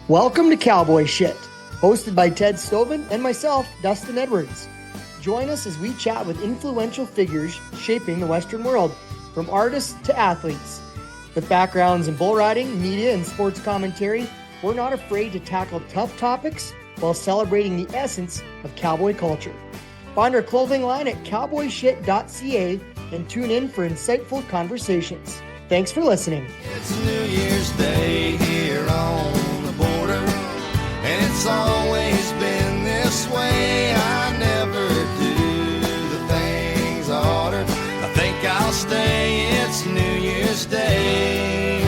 Welcome to Cowboy Shit, hosted by Ted Stovey and myself, Dustin Edwards. Join us as we chat with influential figures shaping the Western world, from artists to athletes. With backgrounds in bull riding, media, and sports commentary, we're not afraid to tackle tough topics while celebrating the essence of cowboy culture. Find our clothing line at cowboyshit.ca and tune in for insightful conversations. Thanks for listening. It's New Year's Day here on the border, and it's always been this way. I never do the things I oughter. I think I'll stay. It's New Year's Day.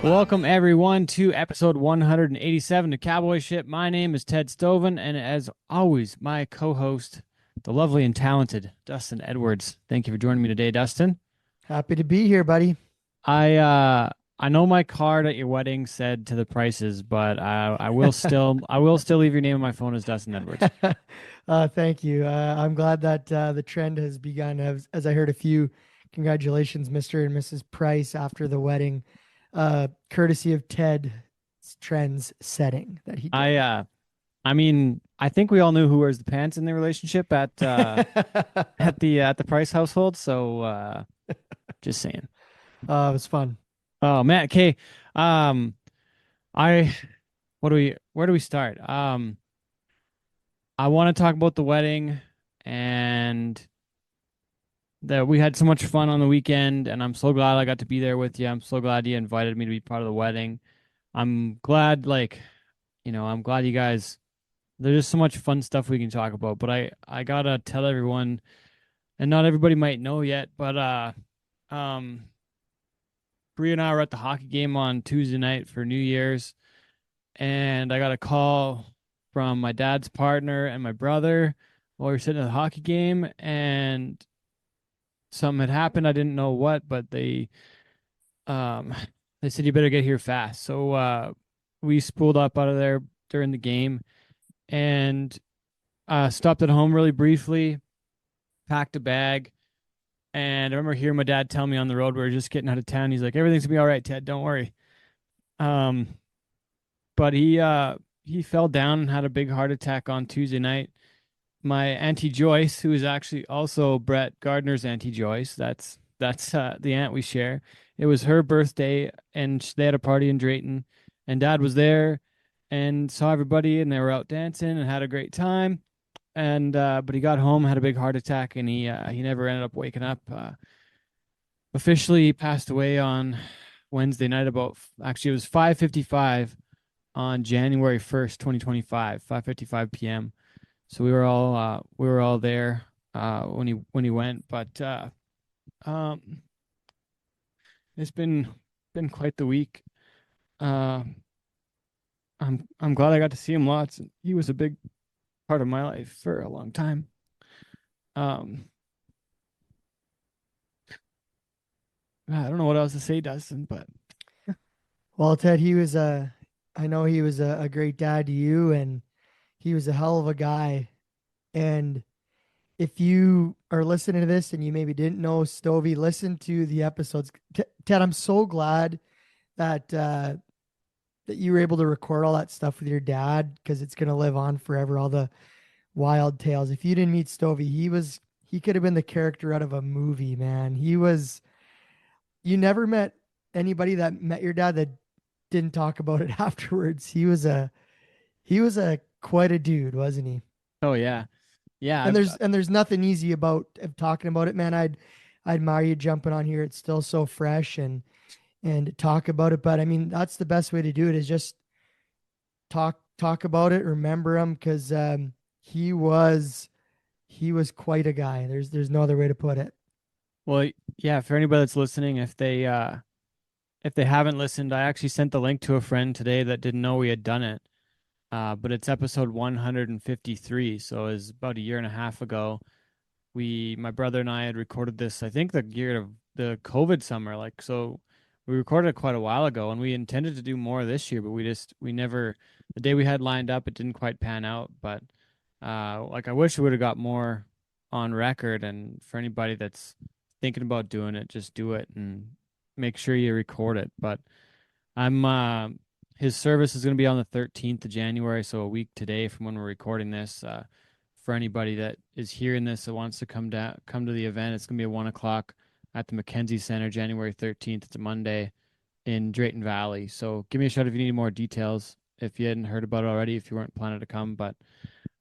Welcome, everyone, to episode 187 of Cowboy Shit. My name is Ted Stovey, and as always, my co-host, the lovely and talented Dustin Edwards. Thank you for joining me today, Dustin. Happy to be here, buddy. I know my card at your wedding said to the prices, but I will still leave your name on my phone as Dustin Edwards. Thank you. I'm glad that the trend has begun. As I heard a few congratulations, Mr. and Mrs. Price, after the wedding, courtesy of Ted's trends setting that he did. I mean, I think we all knew who wears the pants in the relationship at the Price household. So just saying. It was fun. Oh man, okay. Where do we start? I want to talk about the wedding and that we had so much fun on the weekend, and I'm so glad I got to be there with you. I'm so glad you invited me to be part of the wedding. I'm glad, I'm glad you guys, there's just so much fun stuff we can talk about, but I gotta tell everyone, and not everybody might know yet, but Bree and I were at the hockey game on Tuesday night for New Year's, and I got a call from my dad's partner and my brother while we were sitting at the hockey game, and something had happened. I didn't know what, but they said you better get here fast. So we spooled up out of there during the game and stopped at home really briefly, packed a bag. And I remember hearing my dad tell me on the road, we were just getting out of town. He's like, everything's gonna be all right, Ted, don't worry. But he fell down and had a big heart attack on Tuesday night. My Auntie Joyce, who is actually also Brett Gardner's Auntie Joyce, that's the aunt we share. It was her birthday, and they had a party in Drayton, and Dad was there and saw everybody, and they were out dancing and had a great time. And but he got home, had a big heart attack, and he never ended up waking up. Officially passed away on Wednesday night it was 5:55 on January 1st, 2025, 5:55 p.m. So we were all there when he went, but it's been quite the week. I'm glad I got to see him lots. He was a big part of my life for a long time. I don't know what else to say, Dustin, but Well, Ted, I know he was a great dad to you, and he was a hell of a guy. And if you are listening to this and you maybe didn't know Stovey, listen to the episodes. Ted, I'm so glad that you were able to record all that stuff with your dad, because it's going to live on forever, all the wild tales. If you didn't meet Stovey, he could have been the character out of a movie, man. You never met anybody that met your dad that didn't talk about it afterwards. He was quite a dude, wasn't he? oh yeah. And there's nothing easy about talking about it, man. I admire you jumping on here. It's still so fresh and talk about it. But I mean, that's the best way to do it, is just talk about it, remember him, because he was quite a guy. There's no other way to put it. Well, yeah, for anybody that's listening, if they haven't listened, I actually sent the link to a friend today that didn't know we had done it. But it's episode 153, so it was about a year and a half ago. My brother and I had recorded this, I think the year of the COVID summer, so we recorded it quite a while ago, and we intended to do more this year, but we never, the day we had lined up, it didn't quite pan out. But I wish we would have got more on record, and for anybody that's thinking about doing it, just do it and make sure you record it. But I'm his service is going to be on the 13th of January, so a week today from when we're recording this. For anybody that is hearing this that wants to come to the event, it's going to be at 1 o'clock at the Mackenzie Center, January 13th. It's a Monday in Drayton Valley. So give me a shout if you need more details. If you hadn't heard about it already, if you weren't planning to come, but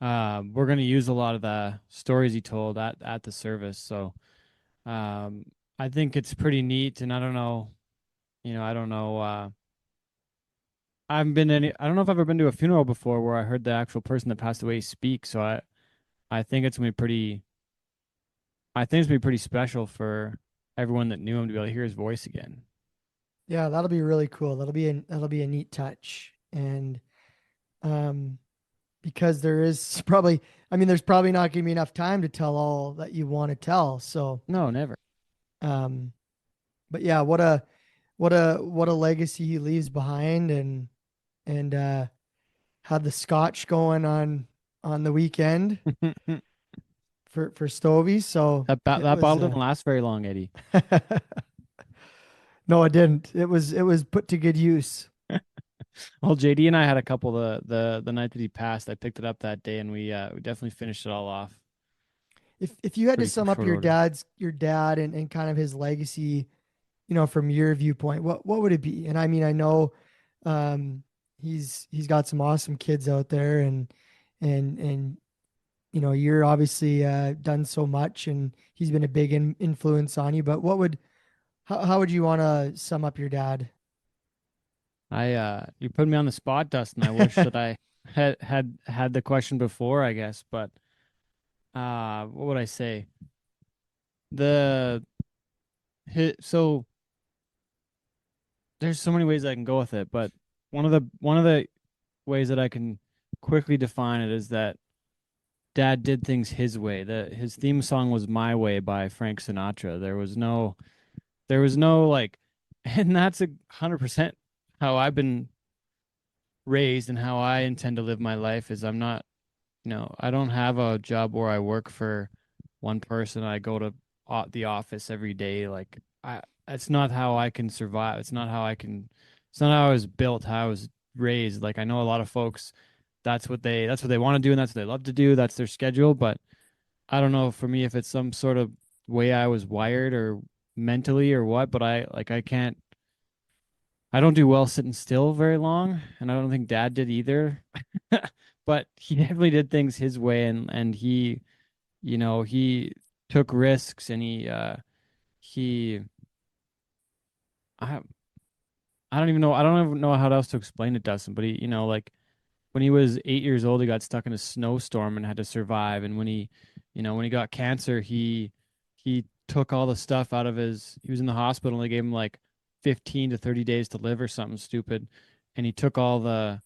we're going to use a lot of the stories he told at the service. So um, I think it's pretty neat, and I don't know, I don't know. I don't know if I've ever been to a funeral before where I heard the actual person that passed away speak. So I think it's gonna be pretty. I think it's gonna be pretty special for everyone that knew him to be able to hear his voice again. Yeah, that'll be really cool. That'll be a neat touch. And um because there is probably, I mean, there's probably not going to be enough time to tell all that you want to tell. So, No, never. um, but yeah, what a legacy he leaves behind, and had the scotch going on the weekend that for Stovey. So it that was, bottle didn't last very long, Eddie. no, it didn't. It was put to good use. Well, JD and I had a couple the night that he passed. I picked it up that day, and we definitely finished it all off If you had to pretty sum up short order. your dad and kind of his legacy, from your viewpoint, what would it be? And I mean, I know he's got some awesome kids out there, and you're obviously done so much, and he's been a big influence on you. But how would you want to sum up your dad? You put me on the spot, Dustin. I wish that I had the question before, I guess, but what would I say? The so there's so many ways I can go with it, but one of the ways that I can quickly define it is that Dad did things his way. His theme song was "My Way" by Frank Sinatra. There was no like, and that's 100% how I've been raised and how I intend to live my life. Is I'm not, I don't have a job where I work for one person. I go to the office every day. Like it's not how I can survive. It's not how I was built, how I was raised. Like I know a lot of folks, that's what they want to do and that's what they love to do. That's their schedule. But I don't know for me if it's some sort of way I was wired or mentally or what, but I don't do well sitting still very long, and I don't think Dad did either. But he definitely did things his way, and he took risks, and he I I don't even know how else to explain it, Dustin. But he, like when he was 8 years old, he got stuck in a snowstorm and had to survive. And when he got cancer, he took all the stuff out of his. He was in the hospital, and they gave him like 15 to 30 days to live or something stupid, and he took all the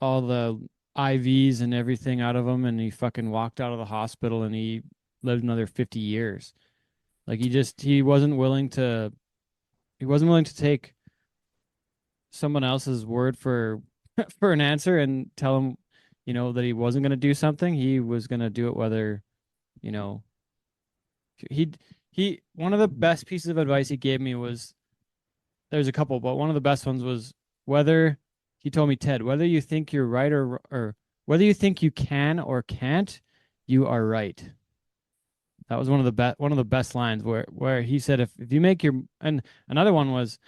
IVs and everything out of him, and he fucking walked out of the hospital, and he lived another 50 years. Like he wasn't willing to take someone else's word for for an answer and tell him, that he wasn't going to do something. He was going to do it whether, you know, he he one of the best pieces of advice he gave me was there's a couple, but one of the best ones was whether he told me, Ted, whether you think you're right or whether you think you can or can't, you are right. That was one of the best lines where he said if you make your and another one was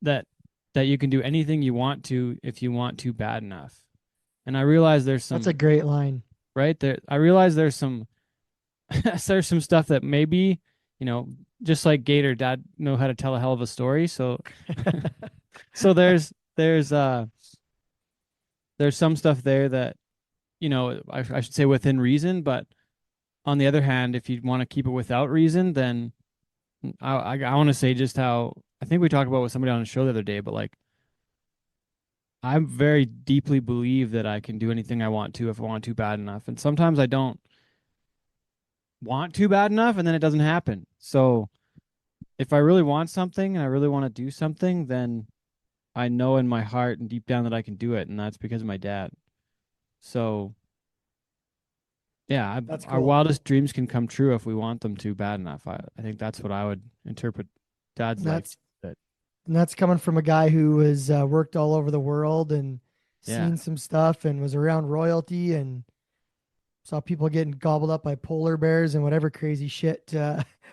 that that you can do anything you want to if you want to bad enough. And I realize there's That's a some great line. right there. I realize there's some there's some stuff that maybe, you know, just like Gator, Dad know how to tell a hell of a story. So there's some stuff there that, I should say within reason, but on the other hand, if you want to keep it without reason, then I want to say just how I think we talked about with somebody on a show the other day, but like I very deeply believe that I can do anything I want to if I want to bad enough. And sometimes I don't want to bad enough and then it doesn't happen. So if I really want something and I really want to do something, then I know in my heart and deep down that I can do it. And that's because of my dad. So yeah, That's our cool. wildest dreams can come true if we want them to bad enough. I think that's what I would interpret dad's life. That's That. And that's coming from a guy who was worked all over the world and Yeah. seen some stuff and was around royalty and saw people getting gobbled up by polar bears and whatever crazy shit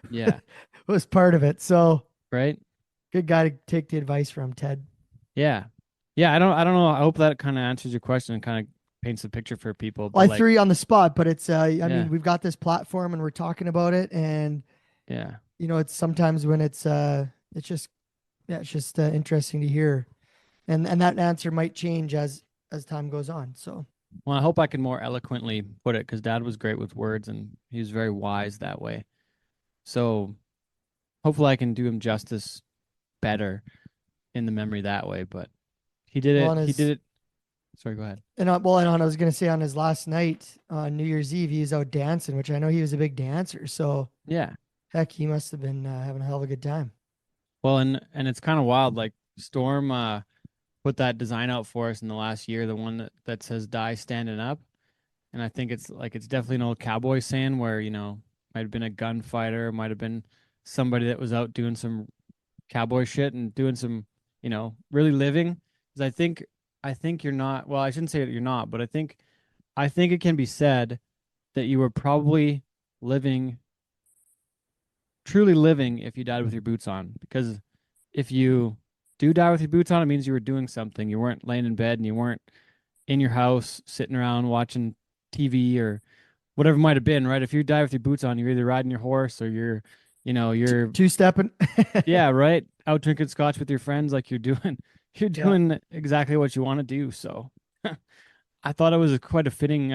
Yeah. was part of it. So Right. good guy to take the advice from, Ted. Yeah. Yeah. I don't know. I hope that kind of answers your question and kind of paints the picture for people. Well, But I like, threw you on the spot, but it's I yeah. mean, we've got this platform and we're talking about it, and Yeah. it's sometimes when it's just yeah, it's just interesting to hear, and that answer might change as time goes on. So Well, I hope I can more eloquently put it because Dad was great with words and he was very wise that way. So hopefully I can do him justice better in the memory that way. But he did well, it. on He did his it. Sorry, go ahead. and on I was gonna say on his last night on New Year's Eve, he was out dancing, which I know he was a big dancer. So Yeah. heck, he must have been having a hell of a good time. Well, and it's kind of wild. Like Storm put that design out for us in the last year, the one that says "Die Standing Up," and I think it's definitely an old cowboy saying where might have been a gunfighter, might have been somebody that was out doing some cowboy shit and doing some really living. Because I think you're not. Well, I shouldn't say that you're not, but I think it can be said that you were probably living truly living if you died with your boots on. Because if you do die with your boots on, it means you were doing something. You weren't laying in bed and you weren't in your house sitting around watching TV or whatever it might have been, right? If you die with your boots on, you're either riding your horse or you're Two stepping. yeah, right, out drinking scotch with your friends like you're doing you're Yeah. doing exactly what you want to do. So I thought it was quite a fitting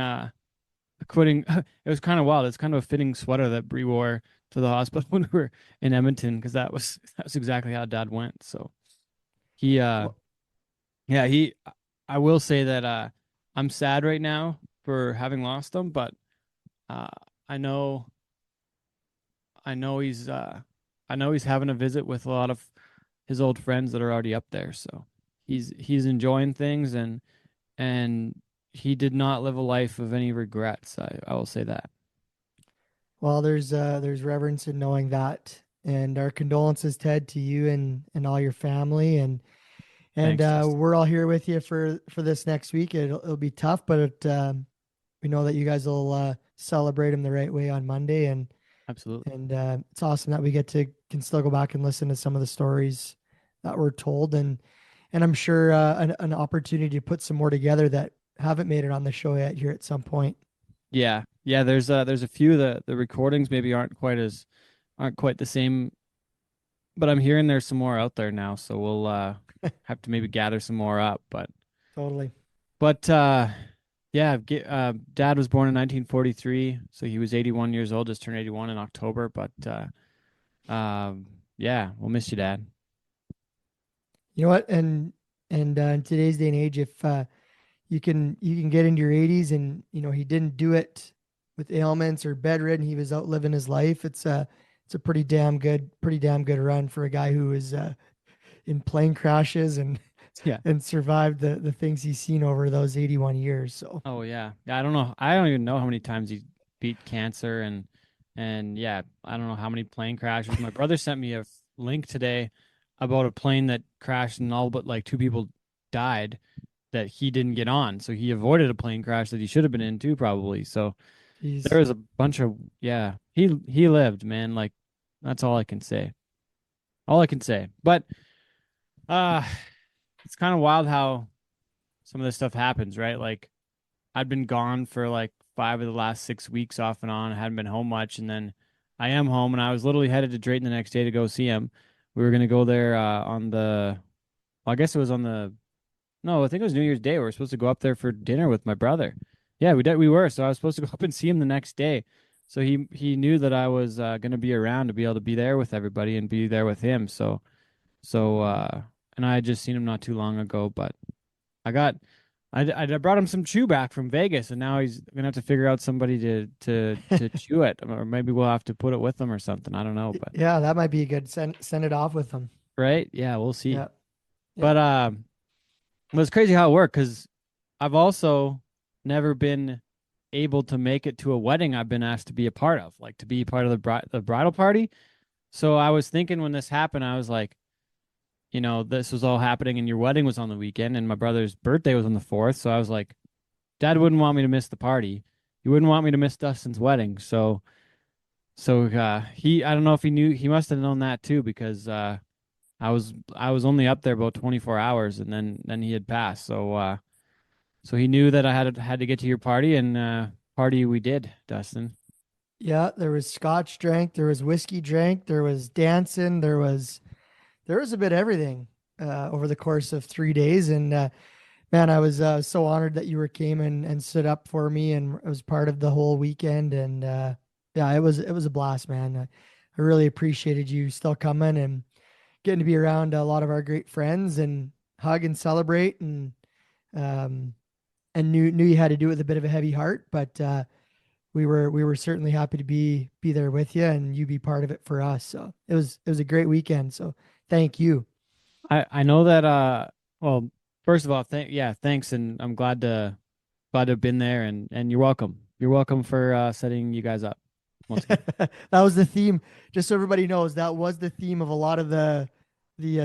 quitting. It was kind of wild. It's kind of a fitting sweater that Bree wore to the hospital when we were in Edmonton because that's exactly how Dad went. So he Well, yeah I will say that I'm sad right now for having lost him, but uh I know I know he's having a visit with a lot of his old friends that are already up there. So he's enjoying things and he did not live a life of any regrets. I will say that. well, there's reverence in knowing that, and our condolences, Ted, to you and all your family, and Thanks, Justin. we're all here with you for this next week. It'll be tough, but we know that you guys will celebrate him the right way on Monday, Absolutely. and it's awesome that we can still go back and listen to some of the stories that were told, and I'm sure an opportunity to put some more together that haven't made it on the show yet here at some point. Yeah. Yeah, there's a few the recordings maybe aren't quite the same, but I'm hearing there's some more out there now, so we'll have to maybe gather some more up, Totally. but yeah, Dad was born in 1943, so he was 81 years old, just turned 81 in October, but yeah, we'll miss you, Dad. You know what? And in today's day and age, if you can get into your 80s and he didn't do it with ailments or bedridden, he was out living his life. It's a pretty damn good run for a guy who was in plane crashes and Yeah. and survived the things he's seen over those 81 years. So Oh yeah. Yeah, I don't know. I don't even know how many times he beat cancer and yeah, I don't know how many plane crashes. My brother sent me a link today about a plane that crashed and all but like two people died that he didn't get on. So he avoided a plane crash that he should have been in too, probably. So there he's was a bunch of yeah. He lived, man. Like that's all I can say. All I can say. But uh it's kind of wild how some of this stuff happens, right? Like I'd been gone for like 5 of the last 6 weeks off and on. I hadn't been home much, and then I am home, and I was literally headed to Drayton the next day to go see him. We were gonna go there on the, well, I guess it was on the, no, I think it was New Year's Day. We were supposed to go up there for dinner with my brother. Yeah, we did. We were. So I was supposed to go up and see him the next day. So he knew that I was gonna be around to be able to be there with everybody and be there with him. So and I had just seen him not too long ago, but I got I brought him some chew back from Vegas, and now he's gonna have to figure out somebody to chew it, or maybe we'll have to put it with him or something. I don't know, but yeah, that might be a good send it off with him. right, yeah, we'll see. Yeah, yeah. But it was crazy how it worked because I've also never been able to make it to a wedding I've been asked to be a part of, like to be part of the bridal party. So I was thinking when this happened, I was like, this was all happening and your wedding was on the weekend and my brother's birthday was on the 4th. So I was like, Dad wouldn't want me to miss the party. He wouldn't want me to miss Dustin's wedding. I don't know if he knew, he must have known that too because I was only up there about 24 hours and then he had passed. So he knew that I had to get to your party and party we did, Dustin. Yeah, there was scotch drank, there was whiskey drank, there was dancing, there was a bit of everything over the course of 3 days. And man, I was so honored that you were came and stood up for me and was part of the whole weekend. And yeah, it was a blast, man. I really appreciated you still coming and getting to be around a lot of our great friends and hug and celebrate um, and knew you had to do it with a bit of a heavy heart, but we were certainly happy to be there with you and you be part of it for us. So it was a great weekend. So thank you. I know that well, first of all, thanks, and I'm glad to have been there, and you're welcome. You're welcome for setting you guys up once again. That was the theme. Just so everybody knows, that was the theme of a lot of the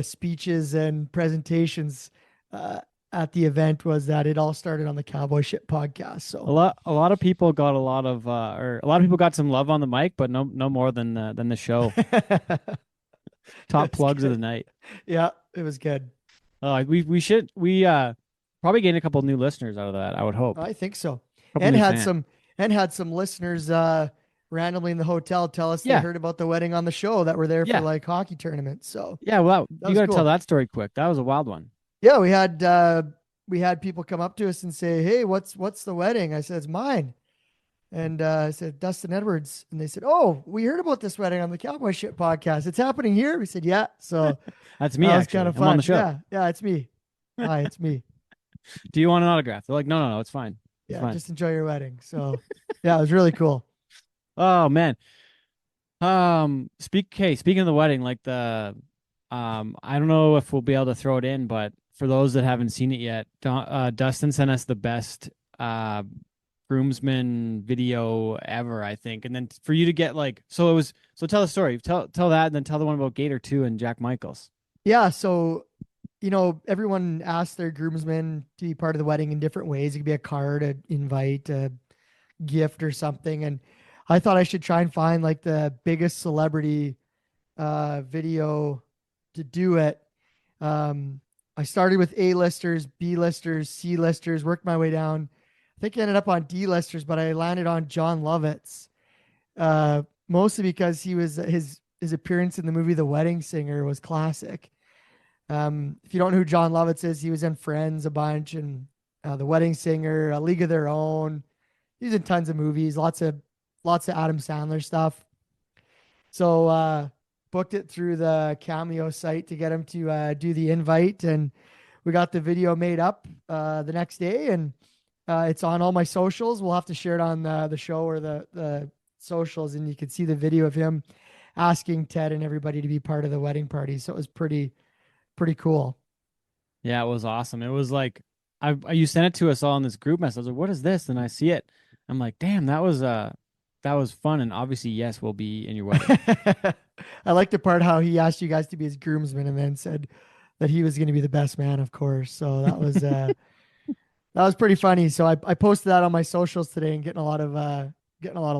speeches and presentations uh, at the event was that it all started on the Cowboy Shit podcast. So A lot of people got or a lot of people got some love on the mic, but no more than the show. it Top was plugs of the good. night. Yeah, it was good. We probably gained a couple new listeners out of that. I would hope. I think so. A couple And new had fans. some and had some listeners randomly in the hotel tell us they Yeah, heard about the wedding on the show that were there for yeah, like hockey tournaments. So yeah. Well, that you was got to tell cool. that story quick. That was a wild one. Yeah, we had people come up to us and say, "Hey, what's the wedding?" I said, "It's mine." And I said, "Dustin Edwards." And they said, "Oh, we heard about this wedding on the Cowboy Shit podcast. It's happening here." We said, "Yeah." So That's me that was kind actually. of I'm on the fun. show. Yeah, yeah, it's me. Hi, it's me. Do you want an autograph? They're like, no, it's fine. It's Yeah, fine. just enjoy your wedding. So yeah, it was really cool. Oh man. Speaking of the wedding, like I don't know if we'll be able to throw it in, but for those that haven't seen it yet, Dustin sent us the best groomsmen video ever, I think. And then for you to get so tell the story. Tell that and then tell the one about Gator 2 and Jack Michaels. Yeah, so everyone asked their groomsmen to be part of the wedding in different ways. It could be a card, an invite, a gift, or something. And I thought I should try and find like the biggest celebrity video to do it. Um, I started with A-listers, B-listers, C-listers, worked my way down. I think I ended up on D-listers, but I landed on John Lovitz, mostly because his appearance in the movie The Wedding Singer was classic. If you don't know who John Lovitz is, he was in Friends a bunch and The Wedding Singer, A League of Their Own. He's in tons of movies, lots of Adam Sandler stuff. So booked it through the Cameo site to get him to do the invite, and we got the video made up the next day, and it's on all my socials. We'll have to share it on the show or the socials, and you can see the video of him asking Ted and everybody to be part of the wedding party. So it was pretty cool. Yeah, it was awesome. It was like you sent it to us all in this group message. I was like, what is this? And I see it. I'm like, damn, that was fun. And obviously, yes, we'll be in your wedding. I like the part how he asked you guys to be his groomsmen and then said that he was going to be the best man, of course. So that was pretty funny. So I posted that on my socials today and getting a lot of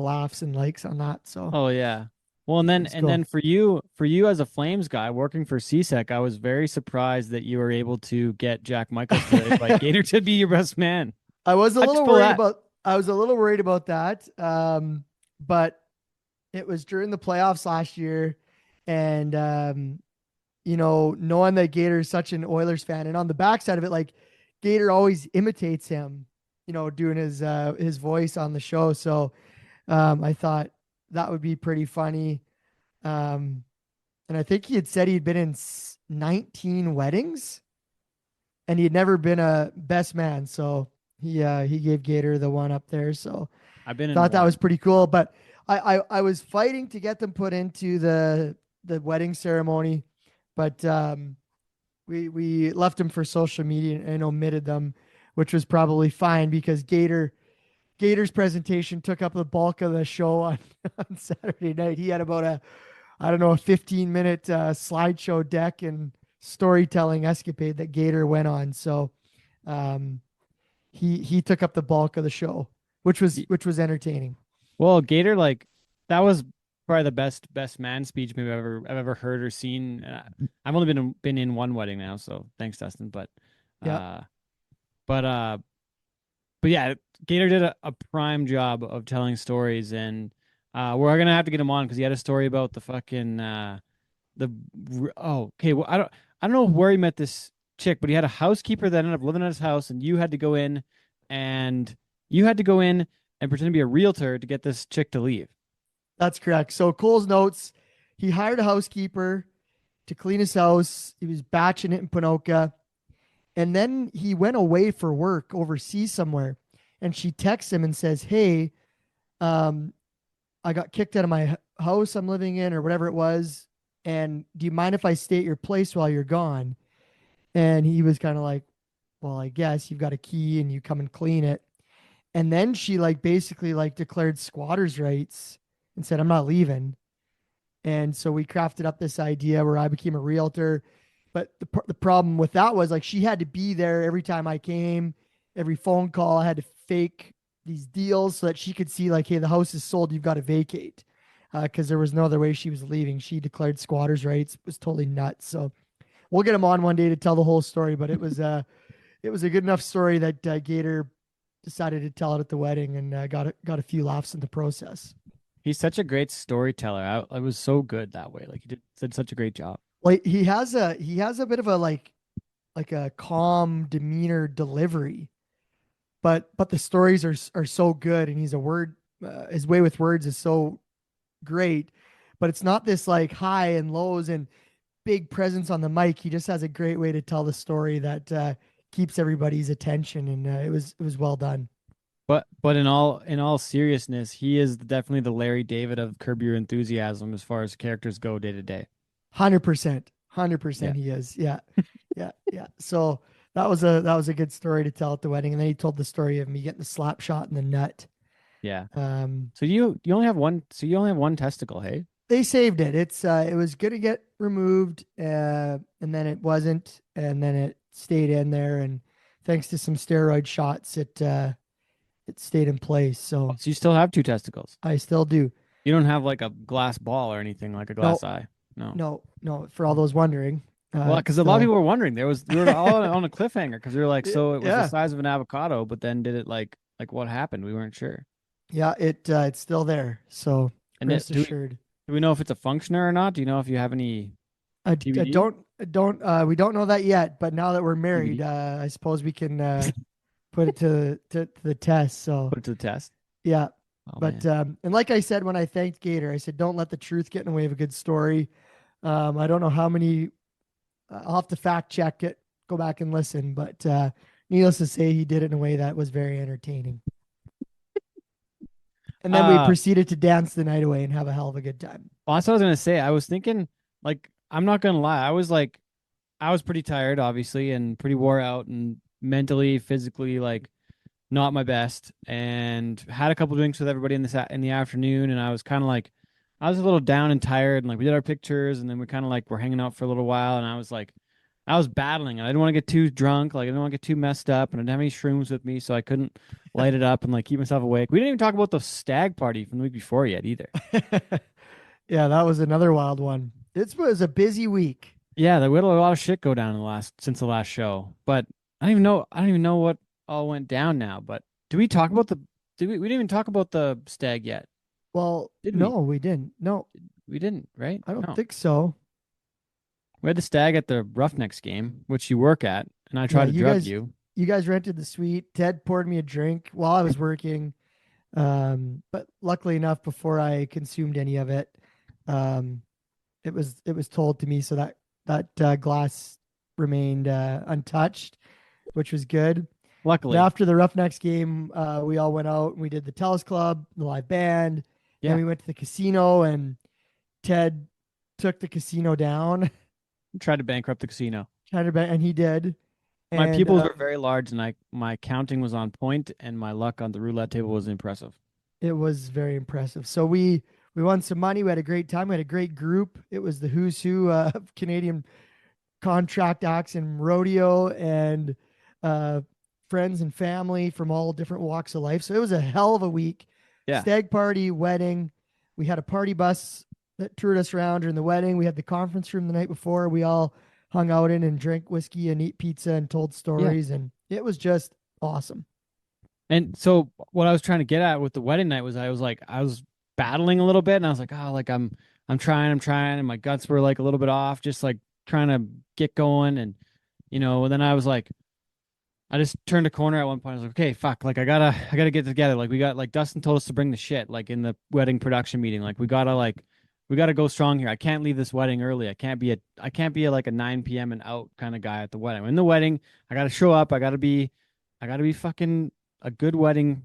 laughs and likes on that. So Oh yeah. Well, and it then was and cool. then for you as a Flames guy working for CSEC, I was very surprised that you were able to get Jack Michaels to invite Gator to be your best man. I was a How'd you little pull worried that? about I was a little worried about that. But it was during the playoffs last year, and knowing that Gator is such an Oilers fan, and on the backside of it, like Gator always imitates him, doing his voice on the show. So I thought that would be pretty funny. Um, and I think he had said he'd been in 19 weddings, and he had never been a best man. So he gave Gator the one up there. So I've been in thought that was one. pretty cool. But I was fighting to get them put into the wedding ceremony, but we left them for social media and omitted them, which was probably fine because Gator's presentation took up the bulk of the show on, on Saturday night. He had about a I don't know a 15-minute slideshow deck and storytelling escapade that Gator went on. So um, he took up the bulk of the show, which was entertaining. Well, Gator, like that was probably the best man speech maybe I've ever heard or seen. I've only been in one wedding now, so thanks, Dustin. Yeah, Uh, but uh, but yeah, Gator did a prime job of telling stories, and we're gonna have to get him on because he had a story about the fucking the oh okay, well I don't know where he met this chick, but he had a housekeeper that ended up living at his house, and and you had to go in and pretend to be a realtor to get this chick to leave. that's correct. So Cole's notes: he hired a housekeeper to clean his house. He was batching it in Ponoka, and then he went away for work overseas somewhere. And she texts him and says, "Hey, um, I got kicked out of my house I'm living in, or whatever it was. And do you mind if I stay at your place while you're gone?" And he was kind of like, "Well, I guess you've got a key and you come and clean it." And then she like basically like declared squatters' rights and said, "I'm not leaving." And so we crafted up this idea where I became a realtor. But the problem with that was like she had to be there every time I came, every phone call. I had to fake these deals so that she could see like, hey, the house is sold. You've got to vacate. Because there was no other way she was leaving. She declared squatters' rights. It was totally nuts. So we'll get him on one day to tell the whole story. But it was a good enough story that Gator decided to tell it at the wedding and got a few laughs in the process. He's such a great storyteller. I was so good that way. Like he did such a great job. Like he has a bit of a like a calm demeanor delivery, but the stories are so good, and he's a word his way with words is so great, but it's not this like high and lows and big presence on the mic. He just has a great way to tell the story that keeps everybody's attention, and it was well done. But in all seriousness, he is definitely the Larry David of Curb Your Enthusiasm as far as characters go day to day. 100%, Yeah. 100% he is. Yeah, yeah, yeah. So that was a good story to tell at the wedding, and then he told the story of me getting the slap shot in the nut. Yeah. Um, So you only have one you only have one testicle, hey? they saved it. It was going to get removed, and then it wasn't, and then it stayed in there, and thanks to some steroid shots, it stayed in place. Oh, So so you still have two testicles. I still do. You don't have like a glass ball or anything like a No, glass eye. No. no, no. For all those wondering, Well, it's because a lot of still people were wondering. We were all on a cliffhanger because we were like, so it was the yeah, size of an avocado, but then did it like what happened? We weren't sure. yeah. It's still there. So And then rest assured. do we know if it's a functioner or not? Do you know if you have any I DVD? don't we don't know that yet, but now that we're married, DVD? I suppose we can put it to the test. So Put it to the test. yeah, Oh but man. and like I said when I thanked Gator, I said don't let the truth get in the way of a good story. I don't know how many. I'll have to fact check it, go back and listen, but needless to say, he did it in a way that was very entertaining. And then we Uh proceeded to dance the night away and have a hell of a good time. well, that's what I was gonna say. I was thinking, like, I'm not gonna lie, I was pretty tired, obviously, and pretty wore out and mentally, physically, like not my best, and had a couple drinks with everybody in the afternoon, and I was kind of like, I was a little down and tired, and like we did our pictures, and then we kind of like were hanging out for a little while, and I was like, I was battling, and I didn't want to get too drunk, like I didn't want to get too messed up, and I didn't have any shrooms with me, so I couldn't light it up and like keep myself awake. We didn't even talk about the stag party from the week before yet either. Yeah, that was another wild one. This was a busy week. Yeah, we had a lot of shit go down in the last since the last show, but I don't even know what all went down now. But do we talk about the? Did we? We didn't even talk about the stag yet, Well, did we? no, we didn't. No, We didn't, right? I don't No. think so. We had the stag at the Roughnecks game, which you work at, and I Yeah, tried to drug you. you guys rented the suite. Ted poured me a drink while I was working. But luckily enough, before I consumed any of it, um, it was told to me so that glass remained untouched, which was good. But Luckily, after the Roughnecks game, we all went out and we did the Telus Club, the live band. Then yeah, we went to the casino, and Ted took the casino down, tried to bankrupt the casino. and he did. My And pupils were very large, and my counting was on point, and my luck on the roulette table was impressive. it was very impressive. So we won some money. We had a great time. We had a great group. It was the who's who of Canadian contract acts and rodeo and uh, friends and family from all different walks of life. So it was a hell of a week. Yeah. Stag party, wedding. We had a party bus that toured us around during the wedding. We had the conference room the night before. We all hung out in and drank whiskey and eat pizza and told Yeah. stories. And it was just awesome. And so what I was trying to get at with the wedding night was I was battling a little bit and I was like, oh, like I'm trying, and my guts were like a little bit off, just like trying to get going. And and then I was like, I just turned a corner at one point. I was like, okay, fuck, like I gotta get together. Like we got like Dustin told us to bring the shit, like in the wedding production meeting. Like we gotta go strong here. I can't leave this wedding early. I can't be like a 9 p.m. and out kind of guy at the wedding. In the wedding, I gotta show up. I gotta be fucking a good wedding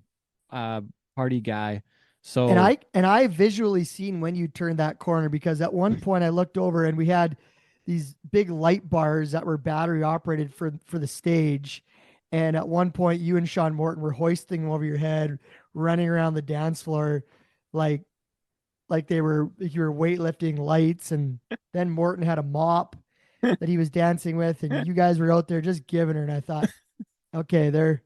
uh party guy. And So I visually seen when you turned that corner because at one point I looked over and we had these big light bars that were battery operated for the stage. And at one point you and Sean Morton were hoisting them over your head, running around the dance floor like they were you were weightlifting lights. And then Morton had a mop that he was dancing with, and you guys were out there just giving her. And I thought, okay, they're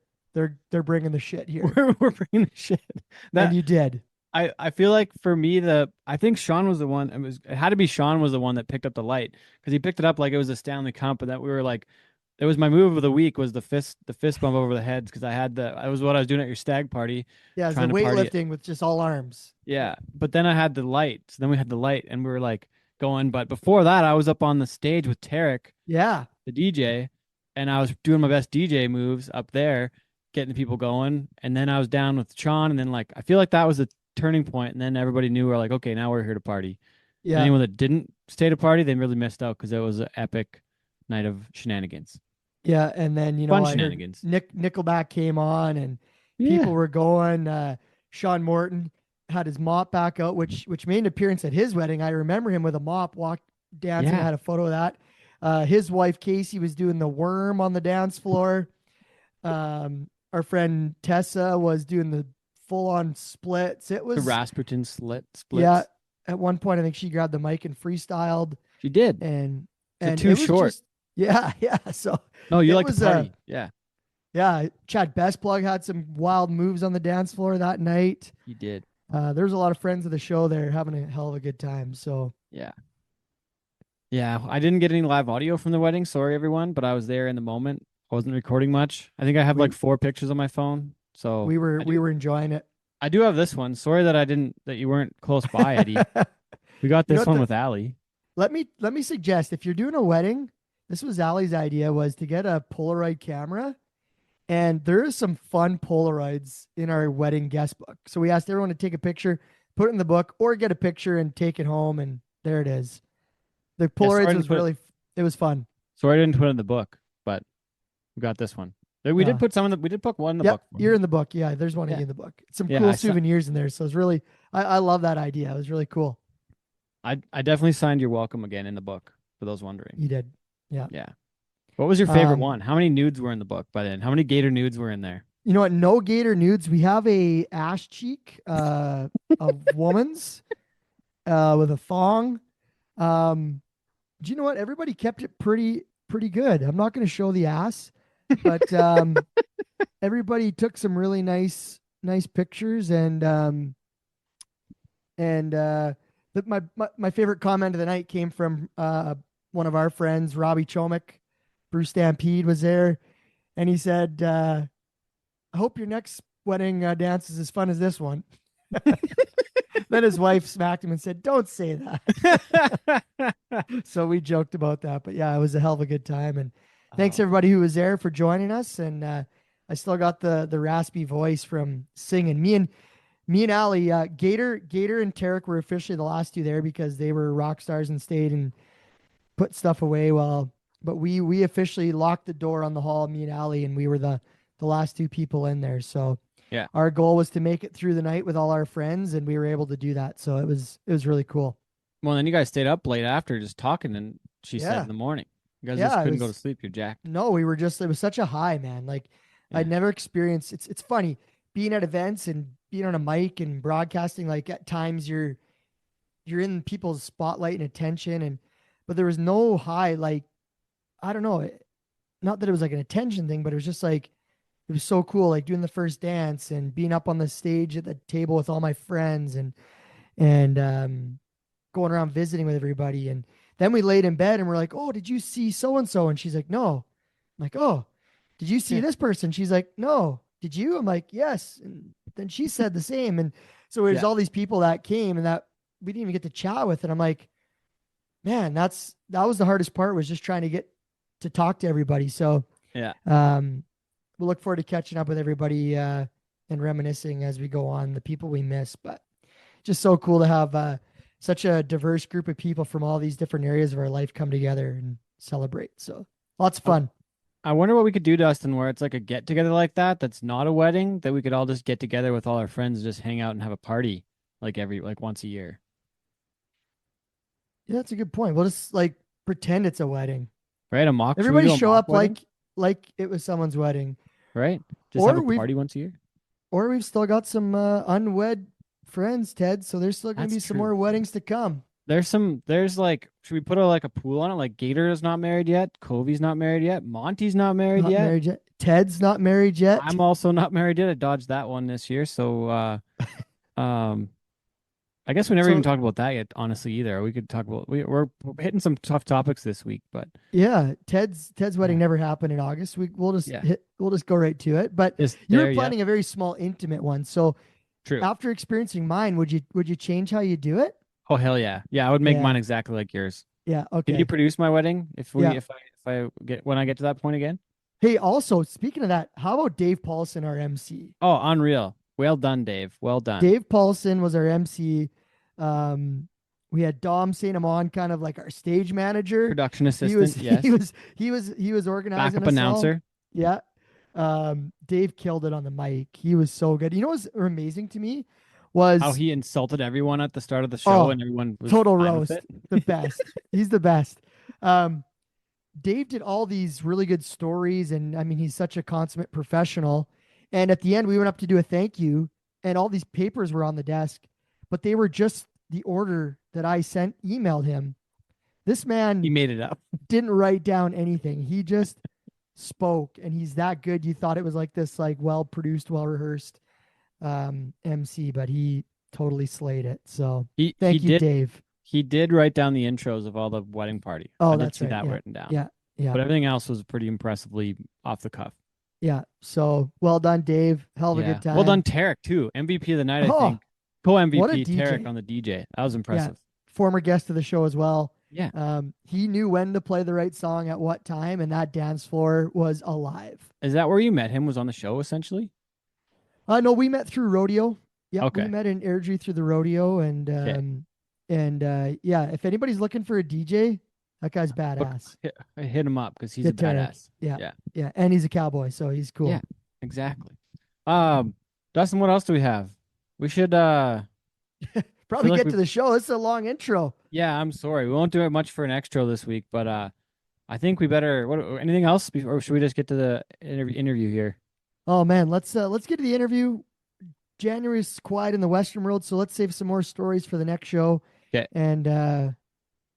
bringing the shit here. we're bringing the shit. And That you did. I feel like for me I think Sean was the one. It had to be Sean was the one that picked up the light because he picked it up like it was a Stanley Cup, and that we were like, it was my move of the week was the fist bump over the heads because I was what I was doing at your stag party, Yeah, it's the trying to party. weightlifting with just all arms. Yeah, but then I had the light. So then we had the light, and we were like going. But before that, I was up on the stage with Tarek, Yeah. the DJ, and I was doing my best DJ moves up there, getting people going. And then I was down with Sean, and then like I feel like that was a turning point. And then everybody knew we're like, okay, now we're here to party. And Yeah. anyone that didn't stay to party, they really missed out because it was an epic night of shenanigans, Yeah. And then, fun I heard shenanigans. Nickelback came on and people Yeah, were going. Sean Morton had his mop back out, which made an appearance at his wedding. I remember him with a mop walk dancing. I yeah. had a photo of that. His wife Casey was doing the worm on the dance floor. Our friend Tessa was doing the full on splits. It The was Rasputin yeah. splits. At one point, I think she grabbed the mic and freestyled, She did. and It's it too was short. just yeah, yeah. So No, you it like to was party. Yeah, yeah. Chad Bestplug had some wild moves on the dance floor that night. you did. There's a lot of friends of the show there having a hell of a good time. So Yeah. Yeah, I didn't get any live audio from the wedding. Sorry, everyone, but I was there in the moment. I wasn't recording much. I think I have we like 4 pictures on my phone. So we were enjoying it. I do have this one. Sorry that that you weren't close by, Eddie. We got You know this what one with Aly. let me suggest if you're doing a wedding, this was Ali's idea was to get a Polaroid camera. And there is some fun Polaroids in our wedding guest book. So we asked everyone to take a picture, put it in the book, or get a picture and take it home. And there it is. The Yeah, Polaroids was really, it was fun. sorry I didn't put it in the book, but we got this one. We did Uh, put we did put one in the yep, book for you're you. in the book. Yeah, there's one Yeah. in the book. Some Yeah, cool souvenirs in there. So it's really, I love that idea. It was really cool. I definitely signed your welcome again in the book for those wondering. You did. Yeah. Yeah. What was your favorite Um, one? How many nudes were in the book by then? How many gator nudes were in there? You know what? No gator nudes. We have a ash cheek of woman's with a thong. Um, do you know what? Everybody kept it pretty good. I'm not going to show the ass, but everybody took some really nice pictures. And my favorite comment of the night came from one of our friends, Robbie Chomick. Bruce Stampede was there, and he said, "I hope your next wedding dance is as fun as this one." Then his wife smacked him and said, "Don't say that." So we joked about that, but yeah, it was a hell of a good time. And thanks Oh, everybody who was there for joining us. And I still got the raspy voice from singing. Me and Aly, Gator and Tarek were officially the last two there because they were rock stars and stayed and put stuff away. But we officially locked the door on the hall, me and Aly, and we were the last two people in there. So yeah. our goal was to make it through the night with all our friends, and we were able to do that. So it was really cool. Well, then you guys stayed up late after just talking, and she said Yeah. in the morning. You guys Yeah, just it couldn't go to was sleep. You're jacked. no, we were just it was such a high, man. Like Yeah. I'd never experienced it's funny being at events and being on a mic and broadcasting, like at times you're in people's spotlight and attention, and but there was no high like I don't know, not that it was like an attention thing, but it was just like it was so cool, like doing the first dance and being up on the stage at the table with all my friends and going around visiting with everybody. And then we laid in bed and we're like, "Oh, did you see so and so?" And she's like, "No." I'm like, "Oh, did you see Yeah. this person?" She's like, "No." Did you? I'm like, "Yes." And then she said the same. And so there's Yeah. all these people that came and that we didn't even get to chat with. And I'm like, man, that was the hardest part, was just trying to get to talk to everybody. So Yeah. um, we'll look forward to catching up with everybody and reminiscing as we go on the people we miss. But just so cool to have such a diverse group of people from all these different areas of our life come together and celebrate. So lots of I, fun. I wonder what we could do, Dustin, where it's like a get together like that. That's not a wedding. That we could all just get together with all our friends and just hang out and have a party like once a year, Yeah, that's a good point. We'll just like pretend it's a wedding. right? A mock. Should we Everybody do a show mock up wedding? like it was someone's wedding, Right? Just have or a we've party once a year. or we've still got some unwed friends, Ted. So there's still going to That's be some true. more weddings to come. There's like, should we put a pool on it? Like Gator is not married yet. Covey's not married yet. Monty's not married Not yet. married yet. Ted's not married yet. I'm also not married yet. I dodged that one this year. So, um, I guess we never even So talked about that yet, honestly, either. We could talk about we're hitting some tough topics this week, but yeah, Ted's yeah, wedding never happened in August. yeah, We'll just go right to it. But this you were there, yeah, planning a very small, intimate one. So true. after experiencing mine, would you change how you do it? Oh hell yeah, yeah. I would make mine Yeah, exactly like yours. yeah, Can you okay, produce my wedding yeah. if I get when I get to that point again? Hey, also speaking of that, how about Dave Paulson, our MC? Oh, unreal. Well done, Dave. Well done. Dave Paulson was our MC. Um, we had Dom Saint Amon, kind of like our stage manager. Production He was assistant, he yes. was he was organizing Backup us all. announcer. Yeah. Dave killed it on the mic. He was so good. You know what's amazing to me How was, he insulted everyone at the start of the show oh, and everyone was total fine with roast. it. The best. He's the best. Um, Dave did all these really good stories, and I mean, he's such a consummate professional. And at the end, we went up to do a thank you, and all these papers were on the desk, but they were just the order that I emailed him. This He man made it up. didn't write down anything. He just spoke, and he's that good. You thought it was like this, like well produced, well rehearsed MC, but he totally slayed it. So He thank you, did Dave. he did write down the intros of all the wedding party. I Oh, did that's see right. that Yeah, written down. yeah, yeah, But everything else was pretty impressively off the cuff. yeah. So well done, Dave. Hell of a Yeah. good Well done, time. Tarek, too. MVP of the night, I Oh, think. Co what a MVP, Tarek DJ. on the DJ. That was Yeah, impressive. former guest of the show as well. Yeah. He knew when to play the right song at what time, and that dance floor was alive. Is that where you met him? Was on the show essentially? No, we met through rodeo. Yep, we Okay. met in Airdrie through the rodeo, Okay. and yeah, if anybody's looking for a DJ, that guy's Look, badass. hit him up because he's a Get Tarek. badass. Yeah, Yeah. yeah, and he's a cowboy, so he's Yeah. cool. Exactly. Dustin, what else do we have? We should feel Probably like get we to the show. This is a long intro. yeah, I'm sorry. We won't do it much for an extra this week, but I think we better anything else or should we just get to the interview here? Oh man, let's get to the interview. January's quiet in the Western world, so let's save some more stories for the next show, Okay.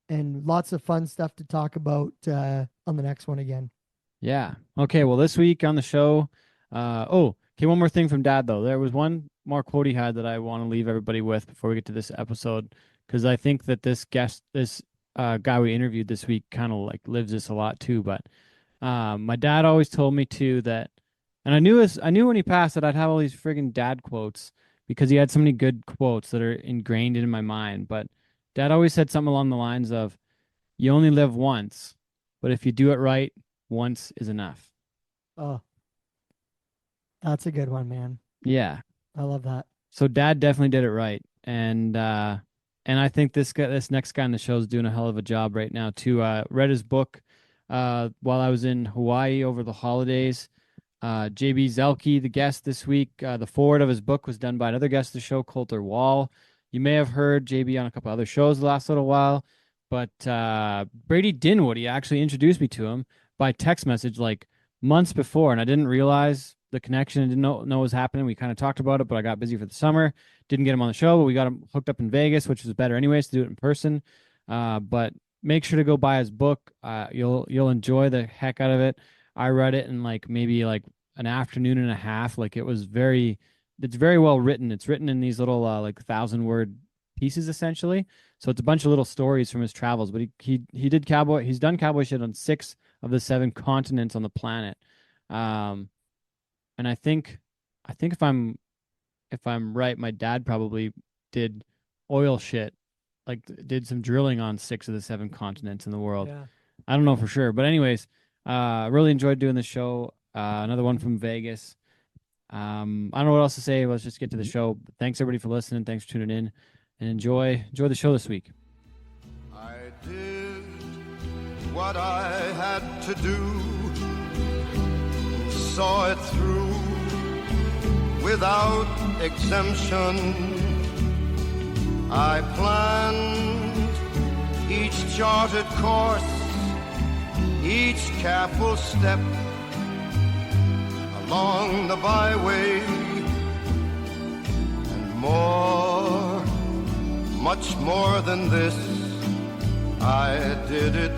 and lots of fun stuff to talk about on the next one again. Yeah. Okay, well this week on the show, okay, one more thing from Dad though. There was one more quote he had that I want to leave everybody with before we get to this episode, because I think that this guy we interviewed this week kind of like lives this a lot too. But my dad always told me too that, and I knew when he passed that I'd have all these friggin' dad quotes because he had so many good quotes that are ingrained in my mind. But Dad always said something along the lines of, "You only live once, but if you do it right, once is enough." Oh, that's a good one, man. Yeah. I love that. So Dad definitely did it right, and I think this next guy on the show is doing a hell of a job right now too. Read his book while I was in Hawaii over the holidays. JB Zeilke, the guest this week, the forward of his book was done by another guest of the show, Coulter Wall. You may have heard JB on a couple other shows the last little while, but Brady Dinwoody actually introduced me to him by text message like months before, and I didn't realize the connection. I didn't know what was happening. We kind of talked about it, but I got busy for the summer. Didn't get him on the show, but we got him hooked up in Vegas, which was better anyways to do it in person. But make sure to go buy his book. You'll enjoy the heck out of it. I read it in like maybe like an afternoon and a half. Like it's very well written. It's written in these little like 1,000-word pieces essentially. So it's a bunch of little stories from his travels. But he's done cowboy shit on 6 of the 7 continents on the planet. And I think if I'm right, my dad probably did oil shit, like did some drilling on 6 of the 7 continents in the world. Yeah. I don't know for sure, but anyways, really enjoyed doing the show. Another one from Vegas. I don't know what else to say. Let's just get to the show. Thanks everybody for listening. Thanks for tuning in, and enjoy the show this week. I did what I had to do, saw it through without exemption. I planned each charted course, each careful step along the byway, and more, much more than this, I did it